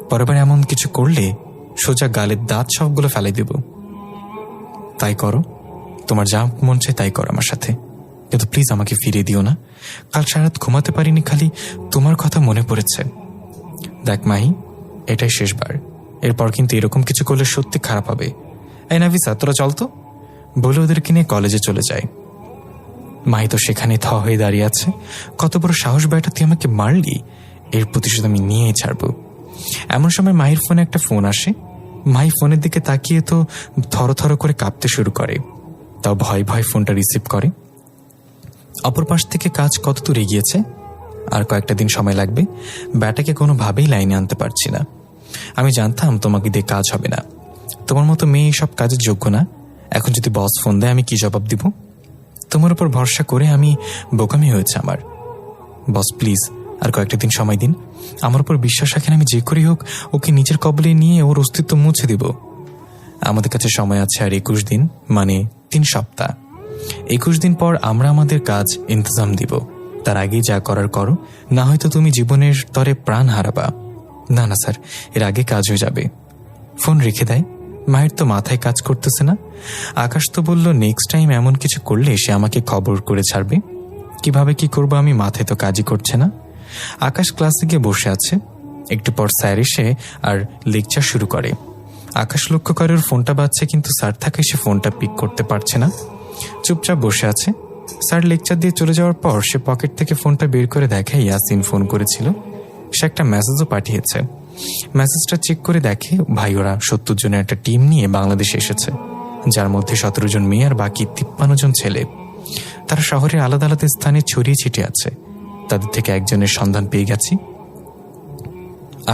পরেরবার এমন কিছু করলে সোজা গালের দাঁত সবগুলো ফেলাই দেব। তাই করো, তোমার যা মন চায় তাই করো আমার সাথে, কিন্তু প্লিজ আমাকে ফিরিয়ে দিও না। কাল সারাত ঘুমাতে পারিনি, খালি তোমার কথা মনে পড়েছে। দেখ মাহি, এটাই শেষবার, এরপর কিন্তু এরকম কিছু করলে সত্যি খারাপ হবে। এই নাফিসা, তোরা চল তো, বলে ওদেরকে নিয়ে কলেজে চলে যায়। মাহি তো সেখানে থ হয়ে দাঁড়িয়ে আছে। কত বড় সাহস বেটা, তুই আমাকে মারলি, এর প্রতিশোধ আমি নিয়েই ছাড়বো। এমন সময় মাহির ফোনে একটা ফোন আসে। মাহি ফোনের দিকে তাকিয়ে তো থরথর করে কাঁপতে শুরু করে, তাও ভয় ভয় ফোনটা রিসিভ করে। অপর পাশ থেকে কাজ কত দূর এগিয়েছে? আর কয়েকটা দিন সময় লাগবে। ব্যাটাকে কোনোভাবেই লাইনে আনতে পারছি না। আমি জানতাম তোমাকে দিয়ে কাজ হবে না, তোমার মতো মেয়ে সব কাজের যোগ্য না। এখন যদি বস ফোন দেয় আমি কি জবাব দিব? তোমার উপর ভরসা করে আমি বোকামি হয়েছে আমার। বস প্লিজ আর কয়েকটা দিন সময় দিন, আমার উপর বিশ্বাস রাখেন। আমি যে করেই হোক ওকে নিজের কবলে নিয়ে ওর অস্তিত্ব মুছে দিব। আমাদের কাছে সময় আছে আর 21 দিন, মানে 3 সপ্তাহ। 21 দিন পর আমরা আমাদের কাজ ইন্তজাম দিব। তার আগেই যা করার করো, না হয়তো তুমি জীবনের তরে প্রাণ হারাবা। না না স্যার, এর আগে কাজ হয়ে যাবে। ফোন রেখে দেয়। মায়ের তো মাথায় কাজ করতেছে না। আকাশ তো বলল নেক্সট টাইম এমন কিছু করলে সে আমাকে খবর করে ছাড়বে। কিভাবে কি করবো আমি, মাথায় তো কাজই করছে না। আকাশ ক্লাসে গিয়ে বসে আছে। একটু পর স্যার এসে আর লেকচার শুরু করে। আকাশ লক্ষ্য করে ওর ফোনটা বাজছে, কিন্তু স্যার থাকে সে ফোনটা পিক করতে পারছে না, চুপচাপ বসে আছে। স্যার লেকচার দিয়ে চলে যাওয়ার পর সে পকেট থেকে ফোনটা বের করে দেখে ইয়াসিন ফোন করেছিল। সে একটা মেসেজও পাঠিয়েছে। মেসেজটা চেক করে দেখে ভাই ওরা 70 জনের একটা টিম নিয়ে বাংলাদেশে এসেছে, যার মধ্যে 17 জন মেয়ে আর বাকি 53 জন ছেলে। তারা শহরের আলাদা আলাদা স্থানে ছড়িয়ে ছিটিয়ে আছে। তাদের থেকে একজনের সন্ধান পেয়ে গেছি।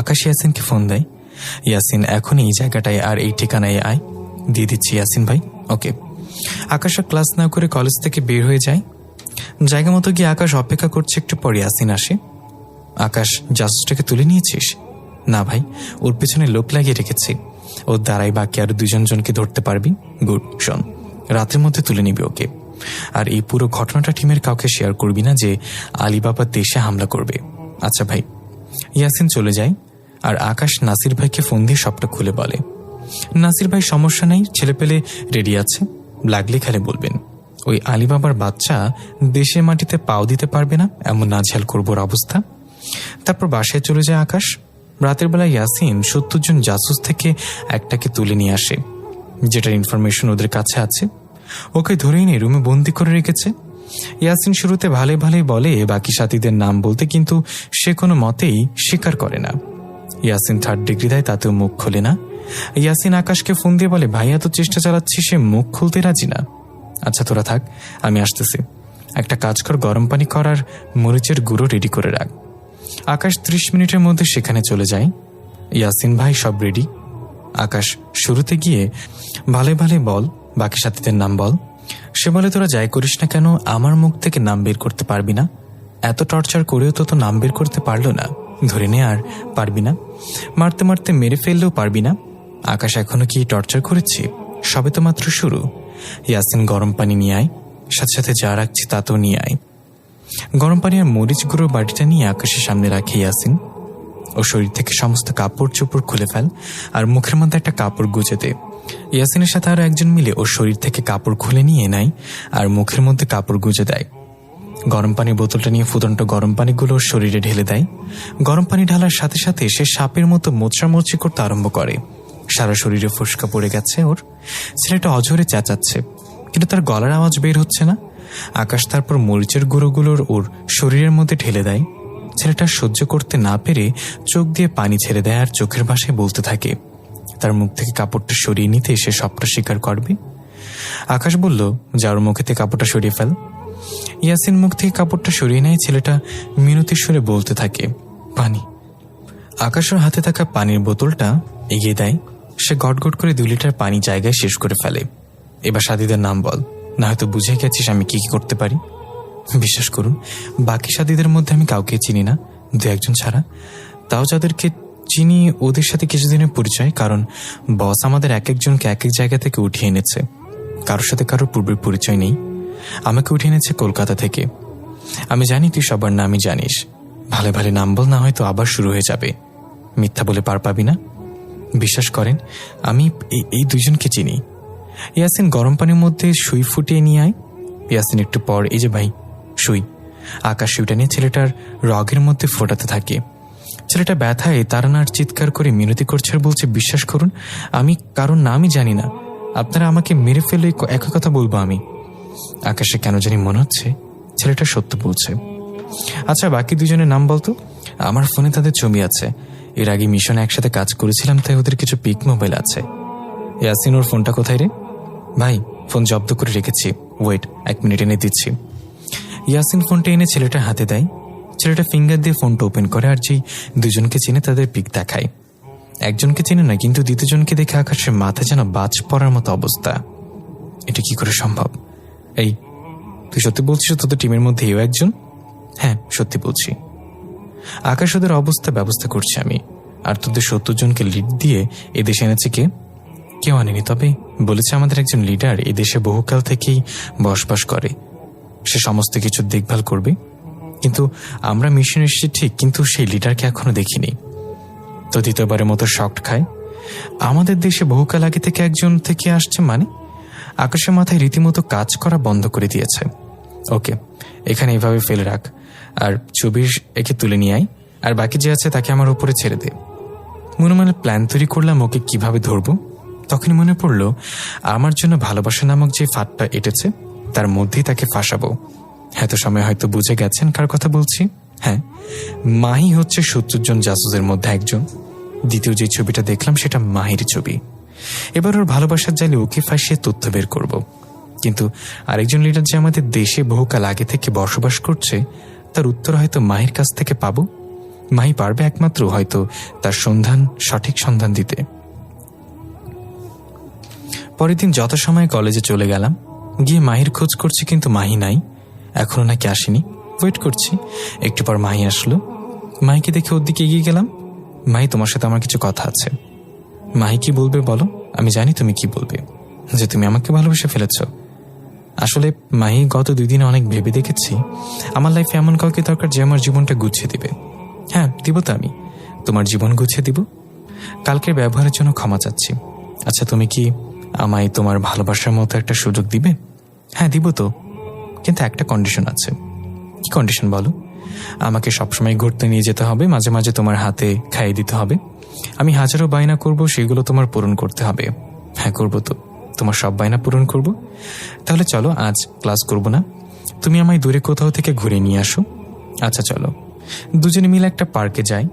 আকাশ ইয়াসিনকে ফোন দেয়। ইয়াসিন এখন এই জায়গাটায় আর এই ঠিকানায় আয়, দিয়ে দিচ্ছি ইয়াসিন ভাই। ওকে। আকাশ ক্লাস না করে কলেজ থেকে বের হয়ে যায়। জায়গা মতো গিয়ে আকাশ অপেক্ষা করছে। একটু পরে ইয়াসিন আসে। আকাশ, জাসুসটাকে তুলে নিয়েছিস? না ভাই, ওর পেছনে লোক লাগিয়ে রেখেছি, ওর দ্বারাই বাকি আরো 2জনকে ধরতে পারবি। গুড। শোন, রাতের মধ্যে তুলে নিবি ওকে। আর এই পুরো ঘটনাটা টিমের কাউকে শেয়ার করবি না যে আলিবাবা দেশে হামলা করবে। আচ্ছা ভাই। ইয়াসিন চলে যায় আর আকাশ নাসির ভাইকে ফোন দিয়ে সবটা খুলে বলে। নাসির ভাই সমস্যা নেই, ছেলে পেলে রেডি আছে, লাগলে খালি বলবেন। ওই আলিবাবার বাচ্চা দেশে মাটিতে পাও দিতে পারবে না, এমন নাজেহাল করবো ওর অবস্থা। তারপর বাসায় চলে যায় আকাশ। রাতের বেলা ইয়াসিন 70 জন জাসুস থেকে একটাকে তুলে নিয়ে আসে, যেটার ইনফরমেশন ওদের কাছে আছে। ওকে ধরেই নিয়ে রুমে বন্দি করে রেখেছে। ইয়াসিন শুরুতে ভালোই ভালোই বলে বাকি সাথীদের নাম বলতে, কিন্তু সে কোনো মতেই স্বীকার করে না। ইয়াসিন 3rd ডিগ্রি দেয়, তাতেও মুখ খোলে না। ইয়াসিন আকাশকে ফোন দিয়ে বলে ভাইয়া তো চেষ্টা চালাচ্ছি, সে মুখ খুলতে রাজি না। আচ্ছা তোরা থাক, আমি আসতেছি। একটা কাজ কর, গরম পানি কর আর মরিচের গুঁড়ো রেডি করে রাখ। আকাশ 30 মিনিটের মধ্যে সেখানে চলে যায়। ইয়াসিন ভাই সব রেডি। আকাশ শুরুতে গিয়ে ভালোই ভালোই বল বাকি সাথীদের নাম বল। সে বলে তোরা যাই করিস না কেন আমার মুখ থেকে নাম বের করতে পারবি না। এত টর্চার করেও তো নাম বের করতে পারলো না, ধরে নে আর পারবি না। মারতে মারতে মেরে ফেললেও পারবি না। আকাশ এখনো কি টর্চার করেছি? সবে তো মাত্র শুরু। ইয়াসিন গরম পানি নিয়ে আয়, সাথে সাথে যা রাখছি তাতেও নিয়ে আয়। গরম পানি আর মরিচ গুঁড়োর বাটিটা নিয়ে আকাশের সামনে রাখে ইয়াসিন। ও শরীর থেকে সমস্ত কাপড় চোপড় খুলে ফেল আর মুখের মধ্যে একটা কাপড় গুজে দে। ইয়াসিনের সাথে আরো একজন মিলে ওর শরীর থেকে কাপড় খুলে নিয়ে নেয় আর মুখের মধ্যে কাপড় গুজে দেয়। গরম পানির বোতলটা নিয়ে ফুটন্ত গরম পানিগুলো ওর শরীরে ঢেলে দেয়। গরম পানি ঢালার সাথে সাথে সে সাপের মতো মোচড়ামোচড়ি করতে আরম্ভ করে। সারা শরীরে ফোস্কা পড়ে গেছে ওর। ছেলেটা অঝরে চেঁচাচ্ছে, কিন্তু তার গলার আওয়াজ বের হচ্ছে না। আকাশ তারপর মরিচের গুঁড়োগুলোর ওর শরীরের মধ্যে ঢেলে দেয়। ছেলেটা সহ্য করতে না পেরে চোখ দিয়ে পানি ছেড়ে দেয় আর চোখের ভাষায় বলতে থাকে তার মুখ থেকে কাপড়টা সরিয়ে নিতে সে সবটা স্বীকার করবে। আকাশ বলল, যার মুখে থেকে কাপড়টা সরিয়ে ফেল। ইয়াসিন মুখ থেকে কাপড়টা সরিয়ে নেয়। ছেলেটা মিনতির সুরে বলতে থাকে পানি। আকাশের হাতে থাকা পানির বোতলটা এগিয়ে দেয়। সে গটগট করে 2 লিটার পানি জায়গায় শেষ করে ফেলে। এবার সাথীদের নাম বল, না হয়তো বুঝে গেছিস আমি কি কি করতে পারি। বিশ্বাস করুন, বাকি সাথীদের মধ্যে আমি কাউকে চিনি না, 2-1 ছাড়া। তাও যাদেরকে চিনি ওদের সাথে কিছুদিনের পরিচয়, কারণ বস আমাদের এক একজনকে এক এক জায়গা থেকে উঠিয়ে এনেছে। কারোর সাথে কারোর পূর্বের পরিচয় নেই। আমাকে উঠে এনেছে কলকাতা থেকে। আমি জানি তুই সবার নামই জানিস। ভালো ভালো নাম বল, না হয়তো আবার শুরু হয়ে যাবে। মিথ্যা বলে পার পাবি না। বিশ্বাস করেন, আমি এই দুজনকে চিনি। ইয়াসিন গরম পানির মধ্যে সুই ফুটিয়ে নিয়ে আয়। ইয়াসিন একটু পর, এই যে ভাই সুই। আকাশ সুইটা নিয়ে ছেলেটার রগের মধ্যে ফোটাতে থাকে। ছেলেটা ব্যথায় তারানার চিৎকার করে মিনতি করছে আর বলছে, বিশ্বাস করুন, আমি কারোর নামই জানি না। আপনারা আমাকে মেরে ফেলে একই কথা বলবো আমি। আকাশে কেন জানি মনে হচ্ছে ছেলেটা সত্য বলছে। আচ্ছা, বাকি দুজনের নাম বলতো। আমার ফোনে তাদের ছবি আছে। এর আগে মিশনে একসাথে কাজ করেছিলাম, তাই ওদের কিছু পিক মোবাইল আছে। ইয়াসিন, ওর ফোনটা কোথায় রে? ভাই, ফোন জব্দ করে রেখেছি, ওয়েট 1 মিনিট এনে দিচ্ছি। ইয়াসিন ফোনটা এনে ছেলেটার হাতে দেয়। ছেলেটা ফিঙ্গার দিয়ে ফোনটা ওপেন করে আর যেই দুজনকে চিনে তাদের পিক দেখায়। একজনকে চিনে না, কিন্তু দ্বিতীয়জনকে দেখে আকাশের মাথায় যেন বাজ পড়ার মতো অবস্থা। এটা কি করে সম্ভব? এই, তুই সত্যি বলছিস তোদের টিমের মধ্যে এও একজন? হ্যাঁ, সত্যি বলছি। আকাশ, ওদের অবস্থা ব্যবস্থা করছি আমি। আর তোদের 70 জনকে লিড দিয়ে এদেশে এনেছে কে? কেউ আনেনি, তবে বলেছে আমাদের একজন লিডার এদেশে বহুকাল থেকেই বসবাস করে, সে সমস্ত কিছু দেখভাল করবে। কিন্তু আমরা মিশন এসেছি ঠিক, কিন্তু সেই লিডারকে এখনো দেখিনি। তো দ্বিতীয়বারের মতো শক খায়। আমাদের দেশে বহুকাল আগে থেকে একজন থেকে আসছে মানে? আকাশের মাথায় রীতিমতো কাজ করা বন্ধ করে দিয়েছে। ওকে, এখানে এভাবে ফেলে রাখ, আর ছবির একে তুলে নিয়ে আয়, আর বাকি যে আছে তাকে আমার উপরে ছেড়ে দে। মনে মনে প্ল্যান তৈরি করলাম ওকে কিভাবে ধরবো। তখনই মনে পড়ল আমার জন্য ভালোবাসা নামক যে ফাঁদটা এঁটেছে তার মধ্যেই তাকে ফাঁসাবো। এত সময় হয়তো বুঝে গেছেন কার কথা বলছি। হ্যাঁ, মাহি হচ্ছে 70 জন জাসুসের মধ্যে একজন। দ্বিতীয় যে ছবিটা দেখলাম সেটা মাহির ছবি। এবার ওর ভালোবাসার জালে ওকে ফাঁসিয়ে তথ্য বের করব। কিন্তু আরেকজন লিডার যে আমাদের দেশে বহুকাল আগে থেকে বসবাস করছে, তার উত্তর হয়তো মাহির কাছ থেকে পাবো। মাহি পারবে একমাত্র হয়তো তার সঠিক সন্ধান দিতে। পরের দিন যথাসময়ে কলেজে চলে গেলাম। গিয়ে মাহির খোঁজ করছি, কিন্তু মাহি নাই, এখনো নাকি আসেনি। ওয়েট করছি, একটু পর মাহি আসলো। মাহিকে দেখে ওর দিকে এগিয়ে গেলাম। মাহি, তোমার সাথে আমার কিছু কথা আছে। মাহি, কি বলবে বলো? আমি জানি তুমি কি বলবে, যে তুমি আমাকে ভালোবেসে ফেলেছ। আসলে মাহি, গত 2 দিনে অনেক ভেবে দেখেছি আমার লাইফে এমন কাউকে দরকার যে আমার জীবনটা গুছিয়ে দিবে। হ্যাঁ, দিব তো, আমি তোমার জীবন গুছিয়ে দিব। কালকের ব্যবহারের জন্য ক্ষমা চাচ্ছি। আচ্ছা, তুমি কি আমায় তোমার ভালোবাসার মতো একটা সুযোগ দিবে? হ্যাঁ, দিব তো, কিন্তু একটা কন্ডিশন আছে। কি কন্ডিশন বলো? আমাকে সবসময় ঘুরতে নিয়ে যেতে হবে, মাঝে মাঝে তোমার হাতে খাইয়ে দিতে হবে। আমি হাজারো বায়না করব, সেগুলো তোমার পূরণ করতে হবে। হ্যাঁ, করবো তো, তোমার সব বায়না পূরণ করব। তাহলে চলো, আজ ক্লাস করব না, তুমি আমায় দূরে কোথাও থেকে ঘুরে নিয়ে আসো। আচ্ছা চলো। দুজনে মিলে একটা পার্কে যাই।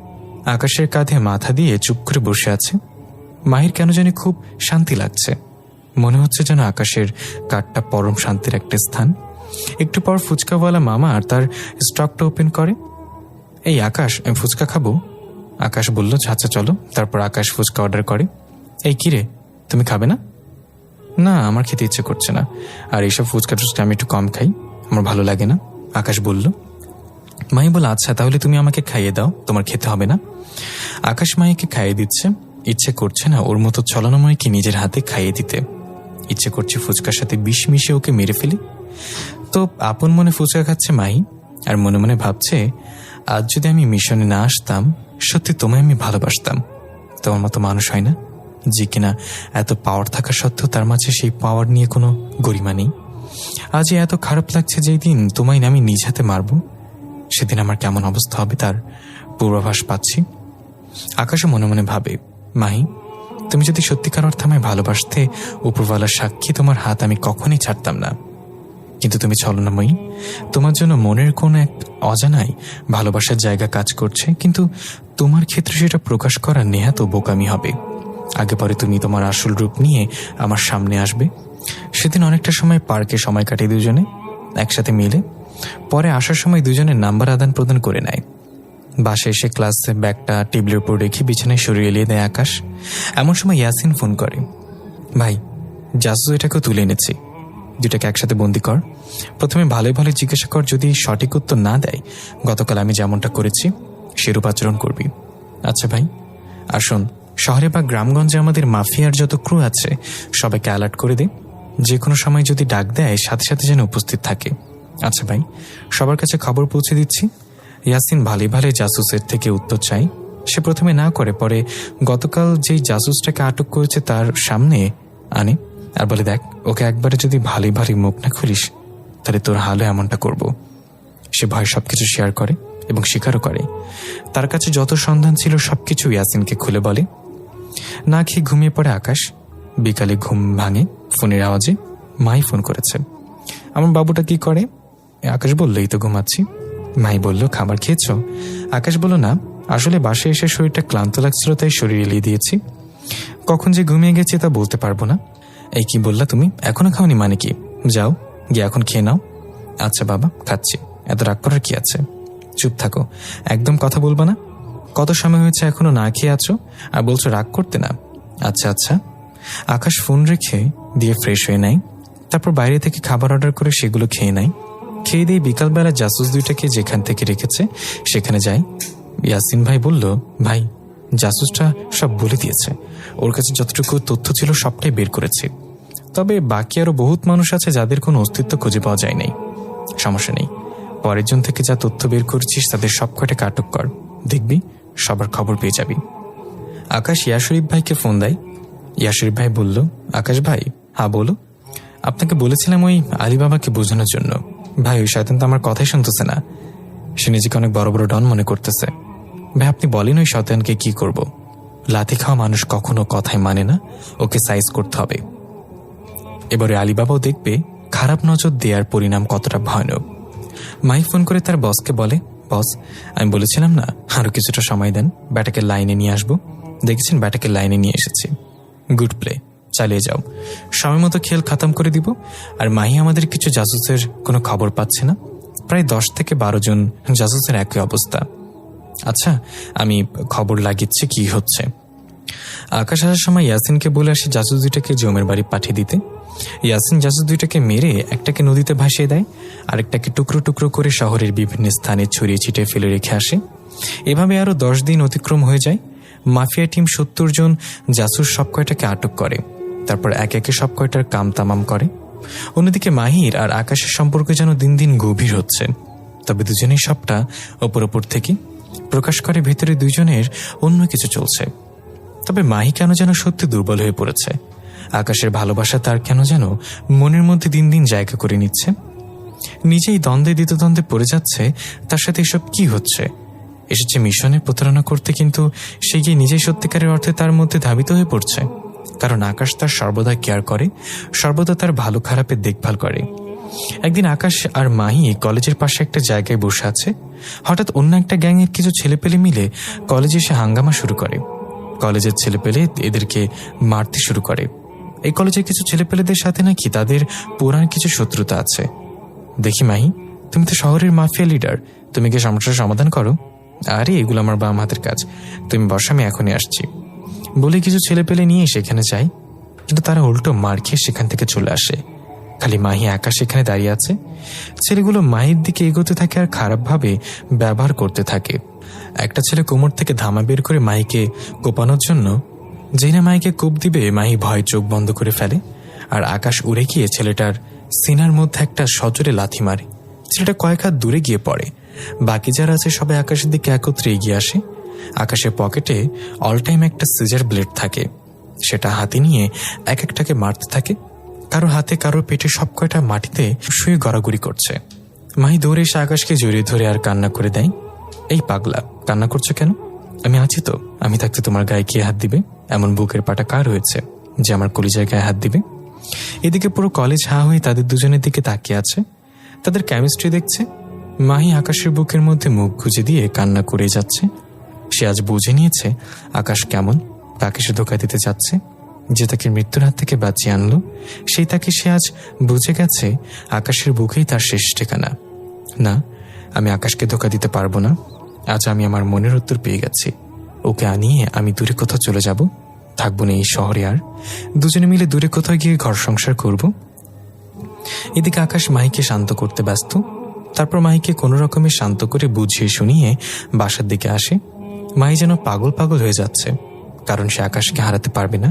আকাশের কাঁধে মাথা দিয়ে চুপ করে বসে আছে। মাহির কেন জানি খুব শান্তি লাগছে। মনে হচ্ছে যেন আকাশের কাঠটা পরম শান্তির একটা স্থান। একটু পর ফুচকাওয়ালা মামা আর তার স্টকটা ওপেন করে। এই আকাশ, আমি ফুচকা খাবো। আকাশ বলল, আচ্ছা চলো। তারপর আকাশ ফুচকা অর্ডার করে। এই কিরে, তুমি খাবে না? না, আমার খেতে ইচ্ছে করছে না, আর এইসব ফুচকা টুচকা আমি একটু কম খাই, আমার ভালো লাগে না, আকাশ বলল। মাহি বলল, আচ্ছা তাহলে তুমি আমাকে খাইয়ে দাও, তোমার খেতে হবে না। আকাশ মাহিকে খাইয়ে দিচ্ছে। ইচ্ছে করছে না ওর মতো ছলনাময়কে নিজের হাতে খাইয়ে দিতে। ইচ্ছে করছে ফুচকার সাথে বিষ মিশিয়ে ওকে মেরে ফেলি। তো আপন মনে ফুচকা খাচ্ছে মাহি, আর মনে মনে ভাবছে, আজ যদি আমি মিশনে না আসতাম, সত্যি তোমায় আমি ভালোবাসতাম। তোমার মতো মানুষ হয় না, যে কিনা এত পাওয়ার থাকা সত্ত্বেও তার মাঝে সেই পাওয়ার নিয়ে কোনো গরিমা নেই। আজ এত খারাপ লাগছে যেই দিন তোমায় আমি নিজ হাতে মারব, সেদিন আমার কেমন অবস্থা হবে তার পূর্বাভাস পাচ্ছি। আকাশও মনে মনে ভাবে, মাহি, তুমি যদি সত্যিকার অর্থে আমায় ভালোবাসতে, উপরওয়ালার সাক্ষী তোমার হাত আমি কখনই ছাড়তাম না। কিন্তু তুমি ছলনাময়ী, তোমার জন্য মনের কোনো এক অজানায় ভালোবাসার জায়গা কাজ করছে, কিন্তু তোমার ক্ষেত্রে সেটা প্রকাশ করা নেহাত বোকামি হবে। আগে পরে তুমি তোমার আসল রূপ নিয়ে আমার সামনে আসবে। সেদিন অনেকটা সময় পার্কে সময় কাটে দুজনে একসাথে মিলে। পরে আসার সময় দুজনের নাম্বার আদান প্রদান করে নেয়। বাসায় এসে ক্লাসে ব্যাগটা টেবিলের উপর রেখে বিছানায় সরিয়ে এলিয়ে দেয় আকাশ। এমন সময় ইয়াসিন ফোন করে, ভাই, জাসু এটাকেও তুলে এনেছি, দুটাকে একসাথে বন্দি কর। প্রথমে ভালোই ভালো জিজ্ঞাসা কর, যদি সঠিক উত্তর না দেয় গতকাল আমি যেমনটা করেছি সেরূপ আচরণ করবি। আচ্ছা ভাই। আর শোন, শহরে বা গ্রামগঞ্জে আমাদের মাফিয়ার যত ক্রু আছে সবাইকে অ্যালার্ট করে দে। যে কোনো সময় যদি ডাক দেয় সাথে সাথে যেন উপস্থিত থাকে। আচ্ছা ভাই, সবার কাছে খবর পৌঁছে দিচ্ছি। ইয়াসিন ভালে ভালে জাসুসের থেকে উত্তর চাই। সে প্রথমে না করে পরে গতকাল যেই জাসুসটাকে আটক করেছে তার সামনে আনে আর বলে, দেখ, ওকে একবারে যদি ভালো ভারী মুখ না খুলিস তাহলে তোর হালে এমনটা করব। সে ভয় সবকিছু শেয়ার করে এবং স্বীকারও করে। তার কাছে যত সন্ধান ছিল সবকিছু ইয়াসিনকে খুলে বলে। না খেয়ে ঘুমিয়ে পড়ে আকাশ। বিকালে ঘুম ভাঙে ফোনের আওয়াজে। মাই ফোন করেছে। আমার বাবুটা কি করে? আকাশ বলল, এই তো ঘুমাচ্ছি। মাই বলল, খাবার খেয়েছ? আকাশ বলল, না, আসলে বাসায় এসে শরীরটা ক্লান্ত লাগছিল তাই শরীর এলিয়ে দিয়েছি। কখন যে ঘুমিয়ে গেছি তা বলতে পারবো না। এই কি বললা তুমি? এখনো খাওনি মানে কি? যাও গিয়ে এখন খেয়ে নাও। আচ্ছা বাবা, খাচ্ছি। এত রাগ করার কি আছে? চুপ থাকো, একদম কথা বলবা না। কত সময় হয়েছে এখনো না খেয়ে আছো আর বলছো রাগ করতে না? আচ্ছা আচ্ছা। আকাশ ফোন রেখে দিয়ে ফ্রেশ হয়ে নেয়। তারপর বাইরে থেকে খাবার অর্ডার করে সেগুলো খেয়ে নেয়। খেয়ে দিয়ে বিকালবেলা জাসুস দুইটাকে যেখান থেকে রেখেছে সেখানে যায়। ইয়াসিন ভাই বলল, ভাই, জাসুসটা সব বলে দিয়েছে। ওর কাছে যতটুকু তথ্য ছিল সবটাই বের করেছে। তবে বাকি আরো বহুত মানুষ আছে যাদের কোনো অস্তিত্ব খুঁজে পাওয়া যায় নাই। সমস্যা নেই, পরের জন থেকে যা তথ্য বের করেছিস তাদের সব কয়টাকে আটক কর, দেখবি সবার খবর পেয়ে যাবি। আকাশ ইয়াশরিফ ভাইকে ফোন দেয়। ইয়াশরিফ ভাই বলল, আকাশ ভাই। হ্যাঁ বলো। আপনাকে বলেছিলাম ওই আলিবাবাকে বোঝানোর জন্য। ভাই, ওই শয়তান তো আমার কথাই শুনতেছে না। সে নিজেকে অনেক বড় বড় ডন মনে করতেছে। ভাই, আপনি বলেন ওই শয়তানকে কি করব? লাথি খাওয়া মানুষ কখনো কথায় মানে না, ওকে সাইজ করতে হবে। এবারে আলিবাবাও দেখবে খারাপ নজর দেওয়ার পরিণাম কতটা ভয়ানক। মাই ফোন করে তার বসকে বলে, বস, আমি বলেছিলাম না আরো কিছুটা সময় দেন, ব্যাটাকে লাইনে নিয়ে আসবো। দেখেছেন, ব্যাটাকে লাইনে নিয়ে এসেছি। গুড প্লে, চালিয়ে যাও। সময় মতো খেল খতম করে দিব। আর মাহি আমাদের কিছু জাসুসের কোনো খবর পাচ্ছে না। প্রায় 10 থেকে 12 জন জাসুসের একই অবস্থা। আচ্ছা, আমি খবর লাগিয়েছি কি হচ্ছে। আকাশ আসার সময় ইয়াসিনকে বলে আসে জাসুস দুইটাকে জমের বাড়ি পাঠিয়ে দিতে। ইয়াসিন জাসুস দুইটাকে মেরে একটাকে নদীতে ভাসিয়ে দেয়, আরেকটাকে টুকরো টুকরো করে শহরের বিভিন্ন স্থানে ছড়িয়ে ছিটিয়ে ফেলে রেখে আসে। এভাবে আরো 10 দিন অতিক্রম হয়ে যায়। মাফিয়া টিম 70 জন জাসুস সব কয়টাকে আটক করে। তারপর একে একে সব কয়টার কাম তামাম করে। অন্যদিকে মাহির আর আকাশের সম্পর্ক যেন দিন দিন গভীর হচ্ছে। তবে দুজনেই সবটা ওপর থেকে প্রকাশ করে, ভেতরে দুজনের অন্য কিছু চলছে। তবে মাহি কেন যেন সত্যি দুর্বল হয়ে পড়েছে। আকাশের ভালোবাসা তার কেন যেন মনের মধ্যে দিন দিন জায়গা করে নিচ্ছে। নিজেই দ্বন্দ্বে দ্বিতীয়দ্বন্দ্বে পড়ে যাচ্ছে, তার সাথে এসব কি হচ্ছে। এসেছে মিশনে প্রতারণা করতে, কিন্তু সে গিয়ে নিজেই সত্যিকারের অর্থে তার মধ্যে ধাবিত হয়ে পড়ছে। কারণ আকাশ তার সর্বদা কেয়ার করে, সর্বদা তার ভালো খারাপের দেখভাল করে। একদিন আকাশ আর মাহি কলেজের পাশে একটা জায়গায় বসে আছে। হঠাৎ অন্য একটা গ্যাংয়ের কিছু ছেলেপেলে মিলে কলেজে এসে হাঙ্গামা শুরু করে। কলেজের ছেলেপেলে এদেরকে মারতে শুরু করে। এই কলেজের কিছু ছেলেপেলেদের সাথে নাকি তাদের পুরান কিছু শত্রুতা আছে। দেখি মাহি, তুমি তো শহরের মাফিয়া লিডার, তুমি কি সমস্যার সমাধান করো? আরে এগুলো আমার বাম হাতের কাজ, তুমি বসো, আমি এখনই আসছি বলে কিছু ছেলেপেলে নিয়ে সেখানে যায়। কিন্তু তারা উল্টো মার খেয়ে সেখান থেকে চলে আসে। খালি মাহি একা সেখানে দাঁড়িয়ে আছে। ছেলেগুলো মাহির দিকে এগোতে থাকে আর খারাপভাবে ব্যবহার করতে থাকে। একটা ছেলে কোমর থেকে ধামা বের করে মাহিকে কোপানোর জন্য, যেই না মাহিকে কোপ দিবে মাহি ভয় চোখ বন্ধ করে ফেলে। আর আকাশ উড়ে গিয়ে ছেলেটার সিনার মধ্যে একটা সজোরে লাথি মারে। ছেলেটা কয়েক হাত দূরে গিয়ে পড়ে। বাকি যারা আছে সবাই আকাশের দিকে একত্রে এগিয়ে আসে। আকাশের পকেটে অল টাইম একটা সিজার ব্লেড থাকে। সেটা হাতে নিয়ে এক একটাকে মারতে থাকে। কারো হাতে কারোর পেটে সব কয়টা মাটিতে শুয়ে গড়াগড়ি করছে। মাহি দৌড়ে এসে আকাশকে জড়িয়ে ধরে আর কান্না করে দেয়। এই পাগলা, কান্না করছো কেন? আমি আছি তো, আমি থাকতে তোমার গায়ে কে হাত দিবে? এমন বুকের পাটা কার হয়েছে যে আমার কলিজায় গায়ে হাত দিবে? এদিকে পুরো কলেজ হা হয়ে তাদের দুজনের দিকে তাকিয়ে আছে, তাদের কেমিস্ট্রি দেখছে। মাহি আকাশের বুকের মধ্যে মুখ গুজে দিয়ে কান্না করে যাচ্ছে। সে আজ বুঝে নিয়েছে আকাশ কেমন, তাকে সে ধোঁকা দিতে যাচ্ছে। যে তাকে মৃত্যুর হাত থেকে বাঁচিয়ে আনলো, সেই তাকে সে আজ বুঝে গেছে আকাশের বুকেই তার শেষ ঠিকানা। না, আমি আকাশকে ধোঁকা দিতে পারবো না। আজ আমি আমার মনের উত্তর পেয়ে গেছি। ওকে আনিয়ে আমি দূরে কোথাও চলে যাব, থাকবো না এই শহরে আর। দুজনে মিলে দূরে কোথাও গিয়ে ঘর সংসার করব। এদিকে আকাশ মাহিকে শান্ত করতে ব্যস্ত। তারপর মাহিকে কোনো রকমে শান্ত করে বুঝিয়ে শুনিয়ে বাসার দিকে আসে। মাহি যেন পাগল পাগল হয়ে যাচ্ছে, কারণ সে আকাশকে হারাতে পারবে না।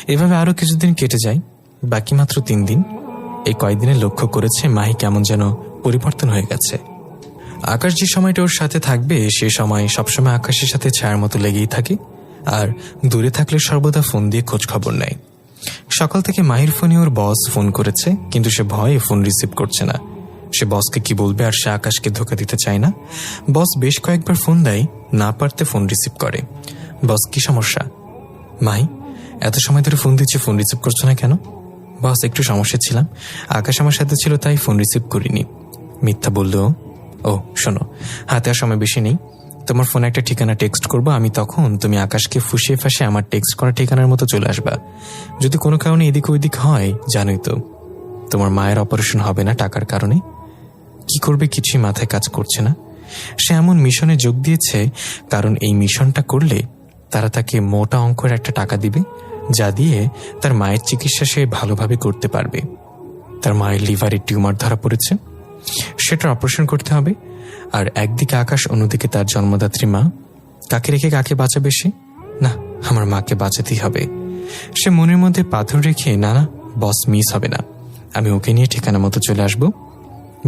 এভাবে আরো কিছুদিন কেটে যায়। বাকি মাত্র 3 দিন। এই কয়েকদিনে লক্ষ্য করেছে মাহি কেমন যেন পরিবর্তন হয়ে গেছে। আকাশ যে সময়টা ওর সাথে থাকবে সে সময় সবসময় আকাশের সাথে ছায়ার মতো লেগেই থাকে, আর দূরে থাকলে সর্বদা ফোন দিয়ে খোঁজ খবর নেয়। সকাল থেকে মাহির ফোনে ওর বস ফোন করেছে, কিন্তু সে ভয়ে ফোন রিসিভ করছে না। সে বসকে কি বলবে, আর সে আকাশকে ধোকা দিতে চায় না। বস বেশ কয়েকবার ফোন দেয়, না পারতে ফোন রিসিভ করে। বস, কি সমস্যা? মাহি, এত সময় ধরে ফোন দিচ্ছি, ফোন রিসিভ করছো না কেন? বস, একটু সমস্যা ছিলাম, আকাশ আমার সাথে ছিল তাই ফোন রিসিভ করিনি। মিথ্যা বললো। ও শোনো, হাতে আর সময় বেশি নেই। তোমার ফোনে একটা ঠিকানা টেক্সট করবো আমি, তখন তুমি আকাশকে ফুসিয়ে ফাঁসিয়ে আমার টেক্সট করা ঠিকানার মতো চলে আসবা। যদি কোনো কারণে এদিক ওইদিক হয়, জানোই তো তোমার মায়ের অপারেশন হবে না টাকার কারণে। কি করবে কিছুই মাথায় কাজ করছে না। সে এমন মিশনে যোগ দিয়েছে কারণ এই মিশনটা করলে তারা তাকে মোটা অঙ্কের একটা টাকা দিবে, যা দিয়ে তার মায়ের চিকিৎসা সে ভালোভাবে করতে পারবে। তার মায়ের লিভারে টিউমার ধরা পড়েছে, সেটার অপারেশন করতে হবে। আর একদিকে আকাশ, অন্যদিকে তার জন্মদাত্রী মা। কাকে রেখে কাকে বাঁচাবে সে? না, আমার মাকে বাঁচাতেই হবে। সে মনের মধ্যে পাথর রেখে, না না, বস মিস হবে না, আমি ওকে নিয়ে ঠিকানা মতো চলে আসবো।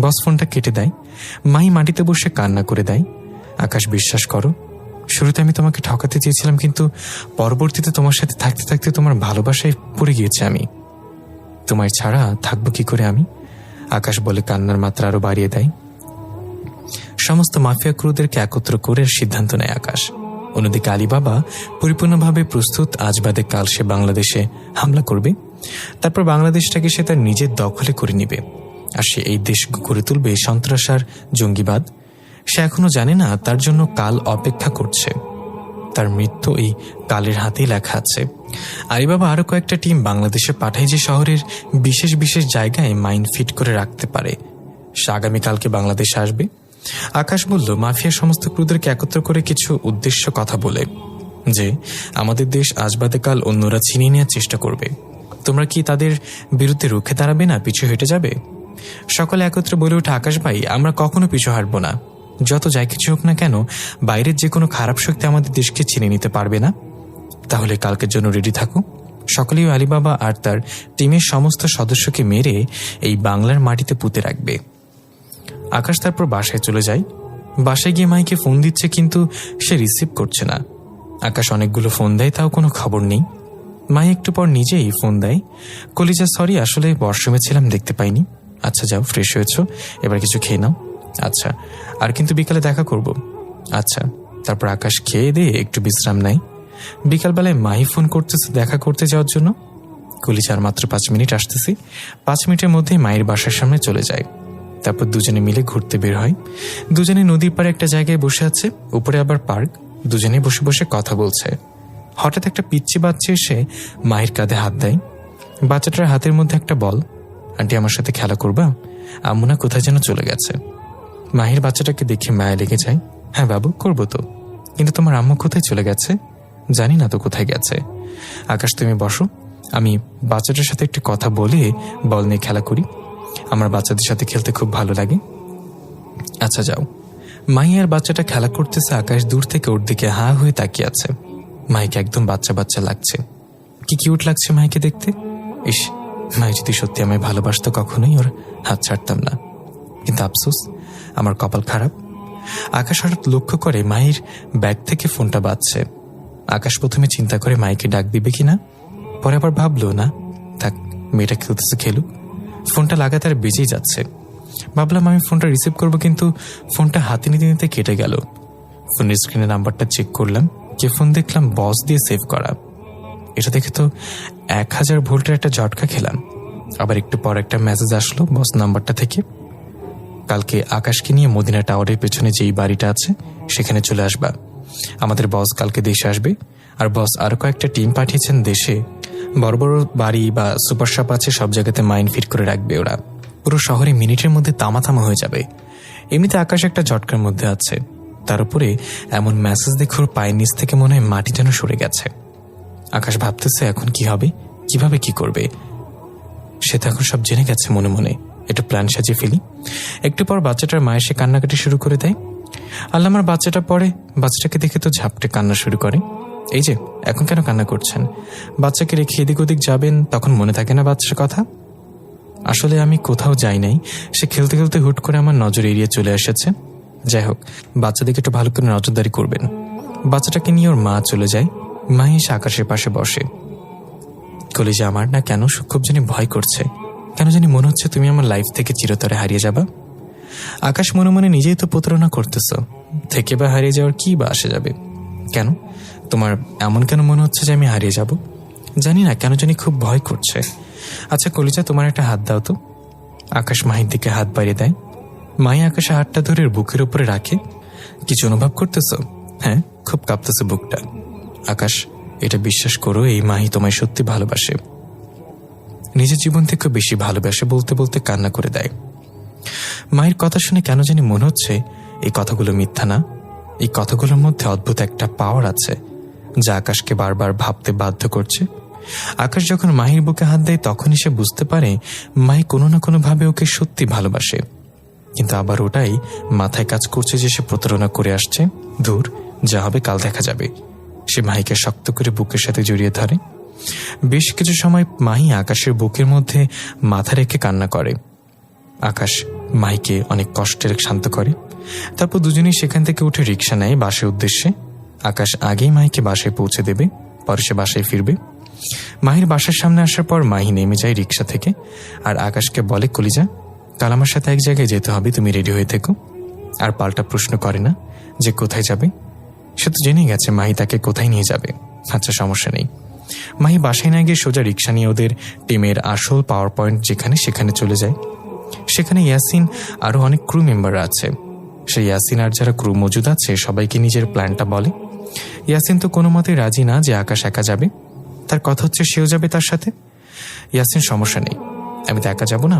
বস ফোনটা কেটে দেয়। মাই মাটিতে বসে কান্না করে দেয়। আকাশ, বিশ্বাস করো, শুরুতে আমি তোমাকে ঠকাতে চেয়েছিলাম, কিন্তু পরবর্তীতে তোমার সাথে থাকতে থাকতে তোমার ভালোবাসায় পড়ে গিয়েছে আমি। তোমায় ছাড়া থাকবো কি করে আমি? আকাশ বলে কান্নার মাত্রা আরো বাড়িয়ে দেয়। সমস্ত মাফিয়া ক্রুদেরকে একত্র করে সিদ্ধান্ত নেয় আকাশ। অন্যদিকে আলিবাবা পরিপূর্ণভাবে প্রস্তুত, আজ বাদে কাল সে বাংলাদেশে হামলা করবে। তারপর বাংলাদেশটাকে সে তার নিজের দখলে করে নিবে, আর সে এই দেশ গড়ে তুলবে সন্ত্রাস আর জঙ্গিবাদ। সে এখনো জানে না তার জন্য কাল অপেক্ষা করছে। তার মৃত্যু এই কালের হাতেই লেখা আছে। আলিবাবা আরো কয়েকটা টিম বাংলাদেশে পাঠায়, যে শহরের বিশেষ বিশেষ জায়গায় মাইন ফিট করে রাখতে পারে। সে আগামীকালকে বাংলাদেশে আসবে। আকাশ বলল, মাফিয়া সমস্ত ক্রুদেরকে একত্র করে কিছু উদ্দেশ্য কথা বলে যে আমাদের দেশ আজ বাদে কাল অন্যরা ছিনিয়ে নেওয়ার চেষ্টা করবে। তোমরা কি তাদের বিরুদ্ধে রুখে দাঁড়াবে না পিছু হেঁটে যাবে? সকলে একত্রে বলে ওঠে, আকাশ ভাই, আমরা কখনো পিছু হাঁটবো না। যত যাই কিছু হোক না কেন, বাইরের যে কোনো খারাপ শক্তি আমাদের দেশকে ছিনিয়ে নিতে পারবে না। তাহলে কালকের জন্য রেডি থাকো। সকলেই আলিবাবা আর তার টিমের সমস্ত সদস্যকে মেরে এই বাংলার মাটিতে পুঁতে রাখবে। আকাশ তারপর বাসায় চলে যায়। বাসায় গিয়ে মাইকে ফোন দিচ্ছে, কিন্তু সে রিসিভ করছে না। আকাশ অনেকগুলো ফোন দেয়, তাও কোনো খবর নেই। মাই একটু পর নিজেই ফোন দেয়। কলিজা, সরি, আসলে ওয়াশরুমে ছিলাম, দেখতে পাইনি। আচ্ছা যাও, ফ্রেশ হয়েছ, এবার কিছু খেয়ে নাও। আচ্ছা, আর কিন্তু বিকালে দেখা করব। আচ্ছা। তারপর আকাশ খেয়ে দিয়ে একটু বিশ্রাম নেয়। বিকালবেলায় মাহি ফোন করতেছে দেখা করতে যাওয়ার জন্য। কলিজা, আর মাত্র 5 মিনিট, আসতেছি। 5 মিনিটের মধ্যেই মায়ের বাসার সামনে চলে যায়। তারপর দুজনে মিলে ঘুরতে বের হয়। দুজনে নদীর পাড়ে একটা জায়গায় বসে আছে, উপরে আবার পার্ক। দুজনে বসে বসে কথা বলছে। হঠাৎ একটা পিচ্চি বাচ্চা এসে মায়ের কাঁধে হাত দেয়। বাচ্চাটার হাতের মধ্যে একটা বল। আন্টি, আমার সাথে খেলা করবা? আম্মু না কোথায় যেন চলে গেছে। মাহির বাচ্চাটাকে দেখে মায়া লেগে যায়। হ্যাঁ বাবু, করবো তো, কিন্তু তোমার আম্মু কোথায় চলে গেছে? জানি না তো কোথায় গেছে। আকাশ, তুমি বসো, আমি বাচ্চাটার সাথে একটু কথা বলে বল নিয়ে খেলা করি। আমার বাচ্চাদের সাথে খেলতে খুব ভালো লাগে। আচ্ছা যাও। মাহি আর বাচ্চাটা খেলা করতেছে। আকাশ দূর থেকে ওর দিকে হা হয়ে তাকিয়ে আছে। মাইকে একদম বাচ্চা বাচ্চা লাগছে। কি কিউট লাগছে মাইকে দেখতে। ইস, মাই যদি সত্যি আমায় ভালোবাসতো কখনোই ওর হাত ছাড়তাম না, কিন্তু আফসোস, আমার কপাল খারাপ। আকাশ হঠাৎ লক্ষ্য করে মাহির ব্যাগ থেকে ফোনটা বাজছে। আকাশ প্রথমে চিন্তা করে মাইকে ডাক দিবে কিনা, পরে আবার ভাবলো না, থাক, মেয়েটা খেলতেছে খেলুক। ফোনটা লাগাতার বেজেই যাচ্ছে। ভাবলাম আমি ফোনটা রিসিভ করবো, কিন্তু ফোনটা হাতে নিতে নিতে কেটে গেল। ফোনের স্ক্রিনে নাম্বারটা চেক করলাম, যে ফোন দেখলাম বস দিয়ে সেভ করা। এটা দেখে তো 1000 ভোল্টের একটা ঝটকা খেলাম। আবার একটু পর একটা মেসেজ আসলো বস নাম্বারটা থেকে, কালকে আকাশকে নিয়ে মদিনা টাওয়ারের পেছনে যেই বাড়িটা আছে সেখানে চলে আসবা। আমাদের বস কালকে দেশে আসবে, আর বস আরো কয়েকটা টিম পাঠিয়েছেন দেশে। বড় বড় বাড়ি বা সুপার শপ আছে, সব জায়গাতে মাইন ফিট করে রাখবে ওরা। পুরো শহরে মিনিটের মধ্যে তামাতামা হয়ে যাবে। এমনিতে আকাশ একটা ঝটকার মধ্যে আছে, তার উপরে এমন মেসেজ দেখে ওর পায়ের নিচ থেকে মনে হয় মাটি যেন সরে গেছে। আকাশ ভাবতেছে এখন কি হবে, কিভাবে কি করবে। সে তো এখন সব জেনে গেছে মনে মনে। একটু প্ল্যান সাজিয়ে ফেলি। একটু পর বাচ্চাটার মায়ের সে কান্নাকাটি শুরু করে দেয়। আল্লাহ, আমার বাচ্চাটা পরে বাচ্চাটাকে দেখে তো ঝাপটে কান্না শুরু করে। এই যে এখন কেন কান্না করছেন? বাচ্চাকে রেখে এদিক ওদিক যাবেন, তখন মনে থাকে না বাচ্চার কথা? আসলে আমি কোথাও যাই নাই, সে খেলতে খেলতে হুট করে আমার নজর এড়িয়ে চলে এসেছে। যাই হোক, বাচ্চাদিকে একটু ভালো করে নজরদারি করবেন। বাচ্চাটাকে নিয়ে ওর মা চলে যায়। মা এসে আকাশের পাশে বসে। কলিজা আমার না কেন খুব জানি ভয় করছে, কেন জানি মনে হচ্ছে তুমি আমার লাইফ থেকে চিরতরে হারিয়ে যাবা। আকাশ মনে মনে নিজেই তো প্রতারণা করতেছ, থেকে বা হারিয়ে যাওয়ার কি বা আসে যাবে? কেন তোমার এমন কেন মনে হচ্ছে যে আমি হারিয়ে যাব? জানি না, কেন জানি খুব ভয় করছে। আচ্ছা কলিজা, তোমার একটা হাত দাও তো। আকাশ মাহির দিকে হাত বাড়িয়ে দেয়। মাহি আকাশে হাতটা ধরে বুকের উপরে রাখে। কিছু অনুভব করতেছ? হ্যাঁ, খুব কাঁপতেছে বুকটা। আকাশ, এটা বিশ্বাস করো, এই মাহি তোমায় সত্যি ভালোবাসে, নিজের জীবন থেকে বেশি ভালোবাসে। বলতে বলতে কান্না করে দেয়। মায়ের কথা শুনে কেন জানি মনে হচ্ছে এই কথাগুলো মিথ্যা না, এই কথাগুলোর মধ্যে অদ্ভুত একটা পাওয়ার আছে যা আকাশকে বারবার ভাবতে বাধ্য করছে। আকাশ যখন মাহির বুকে হাত দেয় তখনই সে বুঝতে পারে মাহি কোনো না কোনোভাবে ওকে সত্যি ভালোবাসে, কিন্তু আবার ওটাই মাথায় কাজ করছে যে সে প্রতারণা করে আসছে। দূর, যা হবে কাল দেখা যাবে। সে মাহিকে শক্ত করে বুকের সাথে জড়িয়ে ধরে। বেশ কিছু সময় মাহি আকাশের বুকের মধ্যে মাথা রেখে কান্না করে। আকাশ মাহিকে অনেক কষ্টের শান্ত করে। তারপর দুজনেই সেখান থেকে উঠে রিক্সা নেয় বাসের উদ্দেশ্যে। আকাশ আগেই মাহিকে বাসায় পৌঁছে দেবে, পরে সে বাসায় ফিরবে। মাহির বাসার সামনে আসার পর মাহি নেমে যায় রিক্সা থেকে আর আকাশকে বলে, কলিজা, কাল আমার সাথে এক জায়গায় যেতে হবে, তুমি রেডি হয়ে থেকো। আর পাল্টা প্রশ্ন করে না যে কোথায় যাবে। সে তো জেনে গেছে মাহি তাকে কোথায় নিয়ে যাবে। আচ্ছা, সমস্যা নেই। মাহি বাসায় না গিয়ে সোজা রিক্সা নিয়ে ওদের টিমের আসল পাওয়ার পয়েন্ট যেখানে, সেখানে চলে যায়। সেখানে ইয়াসিন আরো অনেক ক্রু মেম্বার আছে। সেই ইয়াসিন আর যারা ক্রু মজুদ আছে সবাইকে নিজের প্ল্যানটা বলে। ইয়াসিন তো কোনো মতেই রাজি না যে আকাশ একা যাবে। তার কথা হচ্ছে সেও যাবে তার সাথে। ইয়াসিন, সমস্যা নেই, আমি তো একা যাব না,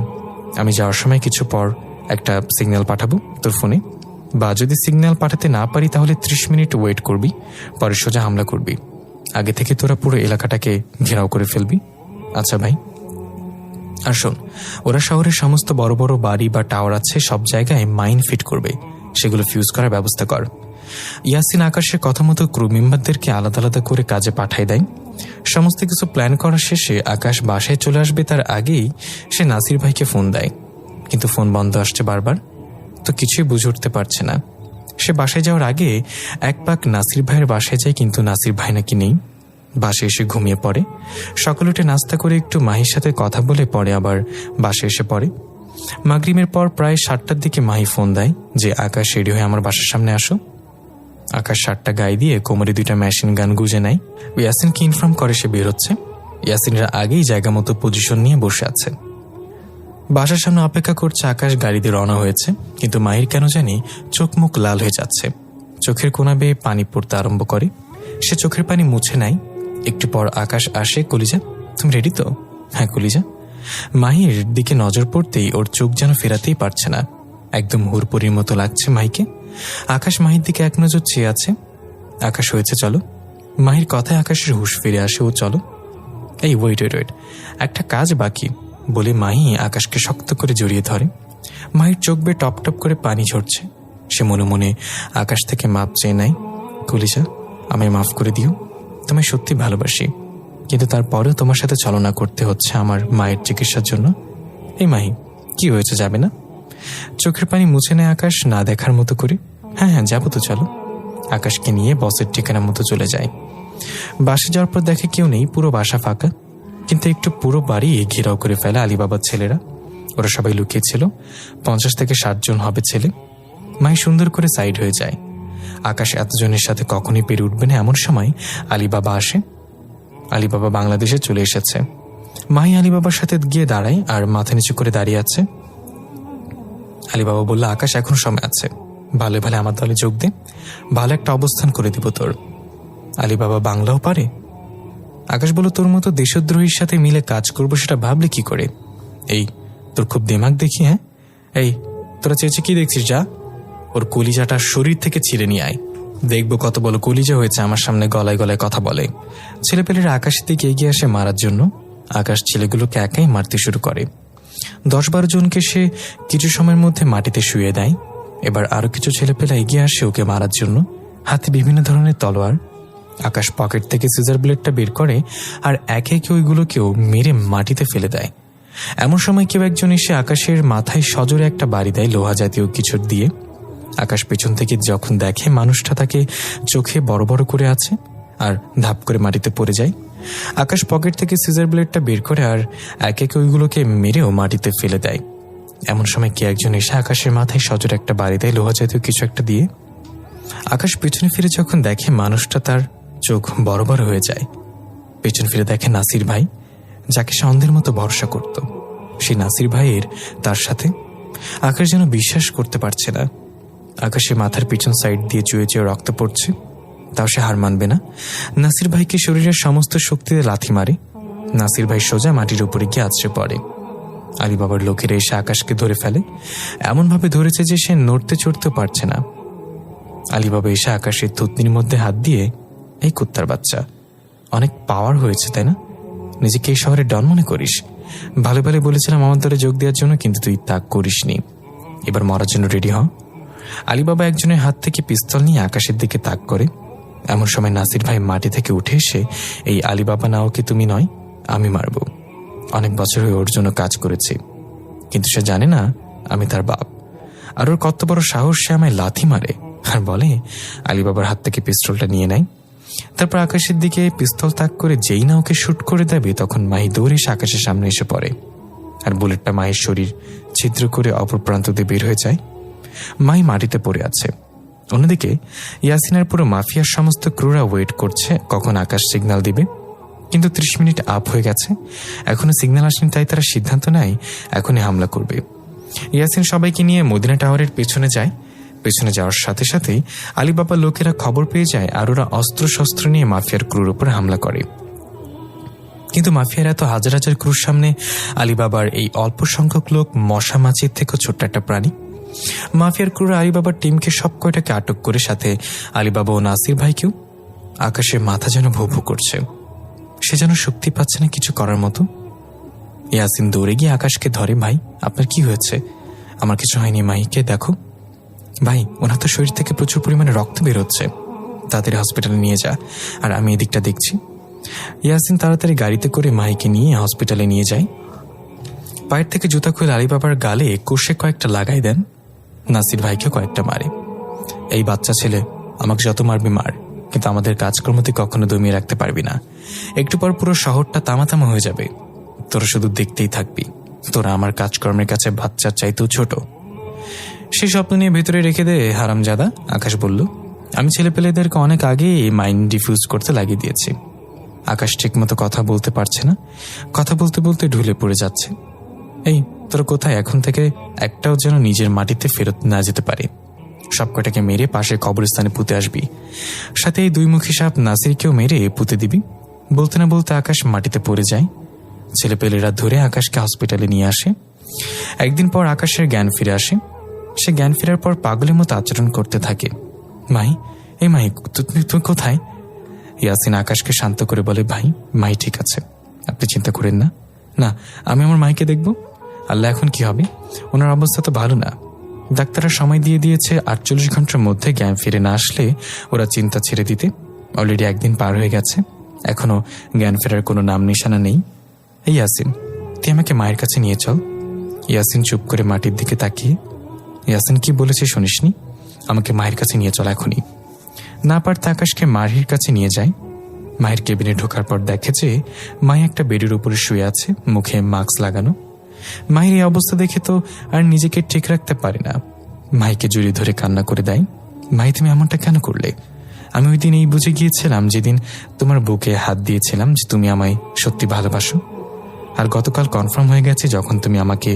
আমি যাওয়ার সময় কিছু পর একটা সিগন্যাল পাঠাবো তোর ফোনে, বা যদি সিগন্যাল পাঠাতে না পারি তাহলে 30 মিনিট ওয়েট করবি, পরে সোজা হামলা করবি। আগে থেকে তোরা পুরো এলাকাটাকে ঘেরাও করে ফেলবি। আচ্ছা ভাই। আর শোন, ওরা শহরের সমস্ত বড় বড় বাড়ি বা টাওয়ার আছে, সব জায়গায় মাইন ফিট করবে, সেগুলো ফিউজ করার ব্যবস্থা কর। ইয়াসিন আকাশের কথা মতো ক্রু মেম্বারদেরকে আলাদা আলাদা করে কাজে পাঠায় দেয়। সমস্ত কিছু প্ল্যান করা শেষে আকাশ বাসায় চলে আসবে তার আগেই সে নাসির ভাইকে ফোন দেয়, কিন্তু ফোন বন্ধ আসছে বারবার, তো কিছুই বুঝে উঠতে পারছে না। সে বাসায় যাওয়ার আগে এক পাক নাসির ভাইয়ের বাসায় যায়, কিন্তু নাসির ভাই নাকি নেই। বাসায় এসে ঘুমিয়ে পড়ে। সকালে উঠে নাস্তা করে একটু মাহির সাথে কথা বলে পরে আবার বাসায় এসে পড়ে। মাগরিবের পর প্রায় 7টার দিকে মাহি ফোন দেয় যে আকাশ রেডি হয়ে আমার বাসার সামনে আসো। আকাশ শার্টটা গায়ে দিয়ে কোমরে 2টা মেশিন গান গুজে নেয়। ইয়াসিনকে ইনফর্ম করে সে বের হচ্ছে। ইয়াসিনরা আগেই জায়গা মতো পজিশন নিয়ে বসে আছে। বাসার সামনে অপেক্ষা করছে আকাশ গাড়িতে রওনা হয়েছে, কিন্তু মাহির কেন জানি চোখ মুখ লাল হয়ে যাচ্ছে, চোখের কোনা বেয়ে পানি পড়তে আরম্ভ করে। সে চোখের পানি মুছে নেয়। একটু পর আকাশ আসে, কলিজা, তুমি রেডি তো? হ্যাঁ কলিজা। মাহির দিকে নজর পড়তেই ওর চোখ যেন ফেরাতেই পারছে না, একদম হুড়পড়ির মতো লাগছে মাহিকে। আকাশ মাহির দিকে এক নজর চেয়ে আছে। আকাশ, হয়েছে, চলো। মাহির কথায় আকাশের হুঁশ ফিরে আসে, ও চলো। এই ওয়েট, একটা কাজ বাকি বলে মাহি আকাশকে শক্ত করে জড়িয়ে ধরে। মাহির চোখ বেয়ে টপ টপ করে পানি ঝরছে। সে মনে মনে আকাশ থেকে মাপ চেয়ে নেয়, কলিজা, আমায় মাফ করে দিও, তোমায় সত্যি ভালোবাসি, কিন্তু তারপরেও তোমার সাথে ছলনা করতে হচ্ছে আমার মায়ের চিকিৎসার জন্য। এই মাহি, কি হয়েছে, যাবে না? চোখের পানি মুছে নেয় আকাশ না দেখার মতো করে। হ্যাঁ যাবো তো, চলো। আকাশকে নিয়ে বসের ঠিকানা মতো চলে যায়। বাসে যাওয়ার পর দেখে কেউ নেই, পুরো বাসা ফাঁকা, কিন্তু একটু পুরো বাড়ি ঘেরাও করে ফেলে আলিবাবার ছেলেরা। ওরা সবাই লুকিয়েছিল, 50 থেকে 60 জন হবে ছেলে। মাহি সুন্দর করে সাইড হয়ে যায়। আকাশ এতজনের সাথে কখনই পেরে উঠবে না, এমন সময় আলিবাবা আসে। আলিবাবা বাংলাদেশে চলে এসেছে। মাহি আলিবাবার সাথে গিয়ে দাঁড়ায় আর মাথা নিচু করে দাঁড়িয়ে আছে। আলিবাবা বলল, আকাশ, এখন সময় আছে, ভালো ভালো আমার দলে যোগ দে, ভালো একটা অবস্থান করে দিব তোর। আলিবাবা বাংলাও পারে। আকাশ বলল, তোর মতো দেশদ্রোহীর সাথে মিলে কাজ করবো সেটা ভাবলে কি করে? এই, তোর খুব দিমাগ দেখি। হ্যাঁ, এই তোরা চেয়েছে কি দেখছিস, যা ওর কলিজাটা শরীর থেকে ছিঁড়ে নিয়ে আয়, দেখবো কত বড় কলিজা হয়েছে আমার সামনে গলায় গলায় কথা বলে। ছেলেপেলেরা আকাশের দিকে এগিয়ে আসে মারার জন্য। আকাশ ছেলেগুলোকে একাই মারতে শুরু করে। 10-12 জনকে সে কিছু সময়ের মধ্যে মাটিতে শুয়ে দেয়। এবার আরো কিছু ছেলেপেলা এগিয়ে আসে ওকে মারার জন্য, হাতে বিভিন্ন ধরনের তলোয়ার। আকাশ পকেট থেকে সিজার ব্লেডটা বের করে আর একে একে ওইগুলোকেও মেরে মাটিতে ফেলে দেয়। এমন সময় কেউ একজন এসে আকাশের মাথায় সজোরে একটা বাড়ি দেয় লোহা জাতীয় কিছু দিয়ে। আকাশ পেছন থেকে যখন দেখে মানুষটা তাকে চোখে বড় বড় করে আছে আর ধাপ করে মাটিতে পড়ে যায়। আকাশ পকেট থেকে সিজার ব্লেডটা বের করে আর একে একে ওইগুলোকে মেরেও মাটিতে ফেলে দেয়। এমন সময় কে একজন এসে আকাশের মাথায় সজোরে একটা বাড়ি দেয় লোহা জাতীয় কিছু একটা দিয়ে। আকাশ পেছনে ফিরে যখন দেখে মানুষটা, তার চোখ বড় বড় হয়ে যায়। পেছন ফিরে দেখে নাসির ভাই, যাকে সে অন্ধের মতো ভরসা করত। সেই নাসির ভাইয়ের তার সাথে। আকাশ যেন বিশ্বাস করতে পারছে না। আকাশের মাথার পিছন সাইড দিয়ে চুয়ে চুয়ে রক্ত পড়ছে, তাও সে হার মানবে না। নাসির ভাইকে শরীরের সমস্ত শক্তিতে লাথি মারে। নাসির ভাই সোজা মাটির উপরে গিয়ে আছড়ে পড়ে। আলী বাবার লোকেরা এসে আকাশকে ধরে ফেলে, এমনভাবে ধরেছে যে সে নড়তে চড়তেও পারছে না। আলী বাবা এসে আকাশের থুতনির মধ্যে হাত দিয়ে, এই কুত্তার বাচ্চা, অনেক পাওয়ার হয়েছে তাই না? নিজেকে এই শহরে ডন মনে করিস? ভালো ভালো বলেছিলাম আমার দলে যোগ দেওয়ার জন্য, কিন্তু তুই তা করিসনি। এবার মরার জন্য রেডি হ। আলী বাবা একজনের হাত থেকে পিস্তল নিয়ে আকাশের দিকে তাক করে। এমন সময় নাসির ভাই মাটি থেকে উঠে এসে, এই আলী বাবা নাও কি তুমি নয়, আমি মারব। অনেক বছর হয়ে ওর জন্য কাজ করেছি, কিন্তু সে জানে না আমি তার বাপ। আর ওর কত বড় সাহস, সে আমায় লাথি মারে আর বলে। আলী বাবার হাত থেকে পিস্তলটা নিয়ে নেয়। তারপর আকাশের দিকে পিস্তল তাক করে যেই না ওকে শুট করে দেবে, তখন মাহি দৌড়ে এসে আকাশের সামনে এসে পড়ে আর বুলেটটা মাহির শরীর ছিদ্র করে অপর প্রান্ত দিয়ে বের হয়ে যায়। মাহি মাটিতে পড়ে আছে। অন্যদিকে ইয়াসিনের পুরো মাফিয়ার সমস্ত ক্রুরা ওয়েট করছে কখন আকাশ সিগন্যাল দিবে, কিন্তু 30 মিনিট আপ হয়ে গেছে, এখনো সিগন্যাল আসেনি। তাই তারা সিদ্ধান্ত নেয় এখনই হামলা করবে। ইয়াসিন সবাইকে নিয়ে মদিনা টাওয়ারের পেছনে যায়। পেছনে যাওয়ার সাথে সাথেই আলী বাবার লোকেরা খবর পেয়ে যায় আর ওরা অস্ত্র শস্ত্র নিয়ে মাফিয়ার ক্রুর উপর হামলা করে। কিন্তু মাফিয়ার এত হাজার হাজার ক্রুর সামনে আলী বাবার এই অল্প সংখ্যক লোক মশা মাছির থেকেও ছোট্ট একটা প্রাণী। মাফিয়ার ক্রুরা আলী বাবার টিমকে সব কয়টাকে আটক করে, সাথে আলী বাবা ও নাসির ভাইকেও। আকাশের মাথা যেন ভো ভো করছে, সে যেন শক্তি পাচ্ছে না কিছু করার মতো। ইয়াসিন দৌড়ে গিয়ে আকাশকে ধরে, ভাই আপনার কি হয়েছে? আমার কিছু হয়নি, মাহিকে দেখো। ভাই, ওনার তো শরীর থেকে প্রচুর পরিমাণে রক্ত বেরোচ্ছে, তাড়াতাড়ি হসপিটালে নিয়ে যা, আর আমি এদিকটা দেখছি। ইয়াসিন তাড়াতাড়ি গাড়িতে করে মাহিকে নিয়ে হসপিটালে নিয়ে যায়। পায়ের থেকে জুতা খুলে আলী বাবার গালে কষে কয়েকটা লাগাই দেন। নাসির ভাইকে কয়েকটা মারে। এই বাচ্চা ছেলে, আমাকে যত মারবি মার, কিন্তু আমাদের কাজকর্ম তুই কখনো দমিয়ে রাখতে পারবি না। একটু পর পুরো শহরটা তামাতামা হয়ে যাবে, তোরা শুধু দেখতেই থাকবি। তোরা আমার কাজকর্মের কাছে বাচ্চার চাইতেও ছোট। সে স্বপ্ন নিয়ে ভেতরে রেখে দে হারামজাদা, আকাশ বলল। আমি ছেলেপেলেদেরকে অনেক আগে মাইন্ড ডিফিউজ করতে লাগিয়ে দিয়েছি। আকাশ ঠিক মতো কথা বলতে পারছে না, কথা বলতে বলতে ঢুলে পড়ে যাচ্ছে। এই তোরা কোথায়? এখন থেকে একটাও যেন নিজের মাটিতে ফেরত না যেতে পারে। সবকটাকে মেরে পাশে কবরস্থানে পুঁতে আসবি, সাথে এই দুইমুখী সাপ নাসিরকেও মেরে পুঁতে দিবি। বলতে না বলতে আকাশ মাটিতে পড়ে যায়। ছেলেপেলেরা ধরে আকাশকে হসপিটালে নিয়ে আসে। একদিন পর আকাশের জ্ঞান ফিরে আসে। সে জ্ঞান ফেরার পর পাগলের মতো আচরণ করতে থাকে। মাহি, এই মাহি, তুমি কোথায়? ইয়াসিন আকাশকে শান্ত করে বলে, ভাই, মাহি ঠিক আছে, আপনি চিন্তা করেন না। না, আমি আমার মাইকে দেখব। আল্লাহ, এখন কি হবে? ওনার অবস্থা তো ভালো না। ডাক্তাররা সময় দিয়ে দিয়েছে 48 ঘন্টার মধ্যে জ্ঞান ফিরে না আসলে ওরা চিন্তা ছেড়ে দিতে। অলরেডি একদিন পার হয়ে গেছে, এখনো জ্ঞান ফেরার কোনো নাম নিশানা নেই। এই ইয়াসিন, তুই আমাকে মায়ের কাছে নিয়ে চল। ইয়াসিন চুপ করে মাটির দিকে তাকিয়ে, ইয়াসিন কি বলেছে শুনিসনি? আমাকে মায়ের কাছে নিয়ে চল এখনই। না পারতে আকাশকে মাহির কাছে নিয়ে যায়। মায়ের কেবিনে ঢোকার পর দেখে যে মাই একটা বেডের উপরে শুয়ে আছে, মুখে মাস্ক লাগানো। মাহির এই অবস্থা দেখে তো আর নিজেকে ঠিক রাখতে পারে না, মাইকে জড়িয়ে ধরে কান্না করে দেয়। মাই, তুমি এমনটা কেন করলে? আমি ওই দিন এই বুঝে গিয়েছিলাম যেদিন তোমার বুকে হাত দিয়েছিলাম যে তুমি আমায় সত্যি ভালোবাসো। আর গতকাল কনফার্ম হয়ে গেছে যখন তুমি আমাকে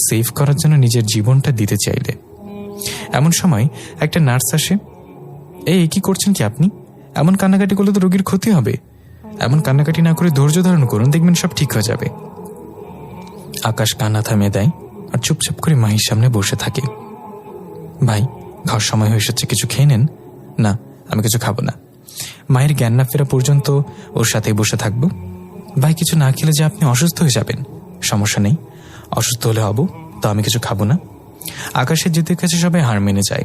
সেভ করার জন্য নিজের জীবনটা দিতে চাইলে। এমন সময় একটা নার্স আসে। এই কি করছেন কি আপনি? এমন কান্নাকাটি করলে তো রোগীর ক্ষতি হবে। এমন কান্নাকাটি না করে ধৈর্য ধারণ করুন, দেখবেন সব ঠিক হয়ে যাবে। আকাশ কান্না থামিয়ে দেয় আর চুপচাপ করে মাহির সামনে বসে থাকে। ভাই, খাওয়ার সময় হয়ে এসেছে, কিছু খেয়ে নেন। না, আমি কিছু খাবো না। মায়ের জ্ঞান না ফেরা পর্যন্ত ওর সাথেই বসে থাকবো। ভাই, কিছু না খেলে যে আপনি অসুস্থ হয়ে যাবেন। সমস্যা নেই, অসুস্থ হলে হব, তো আমি কিছু খাবো না। আকাশের জিদের কাছে সবাই হার মেনে যায়।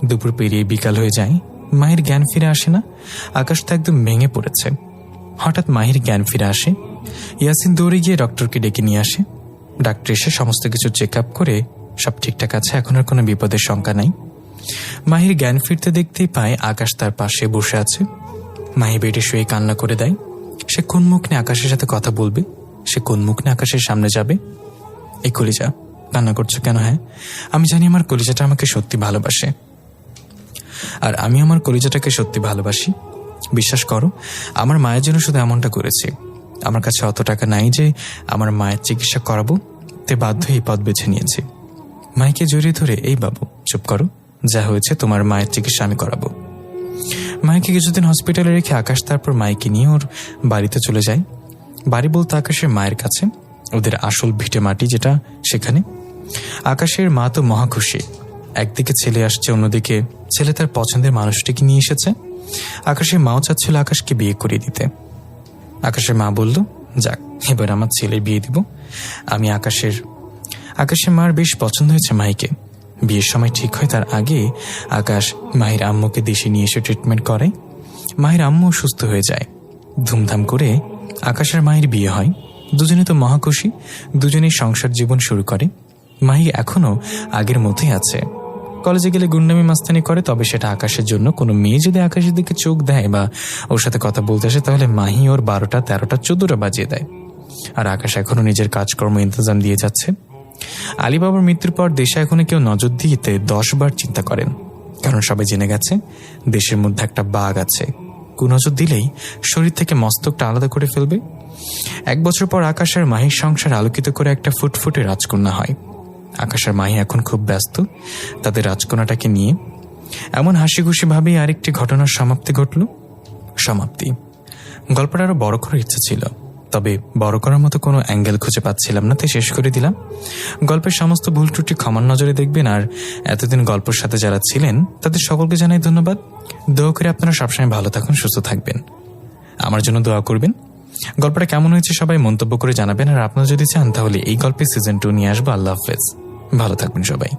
দুপুর পেরিয়ে বিকাল হয়ে যায়। মাহির জ্ঞান ফিরে আসে না। আকাশ তো একদম ভেঙে পড়েছে। হঠাৎ মাহির জ্ঞান ফিরে আসে। ইয়াসিন দৌড়ে গিয়ে ডক্টরকে ডেকে নিয়ে আসে। ডাক্তার এসে সমস্ত কিছু চেক আপ করে সব ঠিকঠাক আছে, এখন আর কোনো বিপদের শঙ্কা নাই। মাহির জ্ঞান ফিরতে দেখতেই পায় আকাশ তার পাশে বসে আছে। মাহি বেডে শুয়ে কান্না করে দেয়। সে কোন মুখ নিয়ে আকাশের সাথে কথা বলবে? সে কোন মুখ নিয়ে আকাশের সামনে যাবে? এই কলিজা, কান্না করছো কেন? হ্যাঁ, আমি জানি আমার কলিজাটা আমাকে সত্যি ভালোবাসে, আর আমি আমার কলিজাটাকে সত্যি ভালোবাসি। বিশ্বাস করো, আমার মায়ের জন্য শুধু এমনটা করেছি। আমার কাছে অত টাকা নাই যে আমার মায়ের চিকিৎসা করাবো, তে বাধ্য এই পথ বেছে নিয়েছি। মাইকে জড়িয়ে ধরে, এই বাবু চুপ করো, যা হয়েছে তোমার মায়ের চিকিৎসা আমি করাবো। মাইকে কিছুদিন হসপিটালে রেখে আকাশ তারপর মাইকে নিয়ে ওর বাড়িতে চলে যায়। বাড়ি বলতে আকাশের মায়ের কাছে, ওদের আসল ভিটে মাটি যেটা সেখানে। আকাশের মা তো মহা খুশি। একদিকে ছেলে আসছে, অন্যদিকে ছেলে তার পছন্দের মানুষটিকে নিয়ে এসেছে। আকাশের মাও চাচ্ছিল আকাশকে বিয়ে করিয়ে দিতে। আকাশের মা বলল, যাক, এবার আমার ছেলের বিয়ে দিব আমি। আকাশের মার বেশ পছন্দ হয়েছে মাহিকে। বিয়ের সময় ঠিক হয় তার আগে আকাশ মাহির আম্মুকে দেশে নিয়ে এসে ট্রিটমেন্ট করে। মাহির আম্মু সুস্থ হয়ে যায়। ধুমধাম করে আকাশের মাহির বিয়ে হয়। দুজনে তো মহাখুশি, দুজনেই সংসার জীবন শুরু করে। মাহি এখনো আগের মতোই আছে। কলেজে গেলে গুন্ডামি মাস্তানি করে, তবে সেটা আকাশের জন্য। কোনো মেয়ে যদি আকাশের দিকে চোখ দেয় বা ওর সাথে কথা বলতে আসে, তাহলে মাহি ওর 12টা 13টা 14টা বাজিয়ে দেয়। আর আকাশ এখনো নিজের কাজকর্ম ইন্তজাম দিয়ে যাচ্ছে। আলী বাবার মৃত্যুর পর দেশে এখনো কেউ নজর দিতে 10 বার চিন্তা করেন, কারণ সবাই জেনে গেছে দেশের মধ্যে একটা বাঘ আছে। কুনজর দিলেই শরীর থেকে মস্তকটা আলাদা করে ফেলবে। 1 বছর পর আকাশ আর মাহির সংসার আলোকিত করে একটা ফুটফুটে রাজকন্যা হয়। আকাশ আর মাহি এখন খুব ব্যস্ত তাদের রাজকন্যাটাকে নিয়ে। এমন হাসি খুশি ভাবেই আরেকটি ঘটনার সমাপ্তি ঘটল। গল্পটা আরো বড় করার ইচ্ছা ছিল, তবে বড় করার মতো কোনো অ্যাঙ্গেল খুঁজে পাচ্ছিলাম না, তাই শেষ করে দিলাম। গল্পের সমস্ত ভুল ত্রুটি ক্ষমার নজরে দেখবেন। আর এতদিন গল্পের সাথে যারা ছিলেন তাদের সকলকে জানাই ধন্যবাদ। দোয়া করে আপনারা সবসময় ভালো থাকুন, সুস্থ থাকবেন। আমার জন্য দোয়া করবেন। গল্পটা কেমন হয়েছে সবাই মন্তব্য করে জানাবেন। আর আপনারা যদি চান তাহলে এই গল্পের সিজন 2 নিয়ে আসবো। আল্লাহ হাফেজ, ভালো থাকবেন সবাই।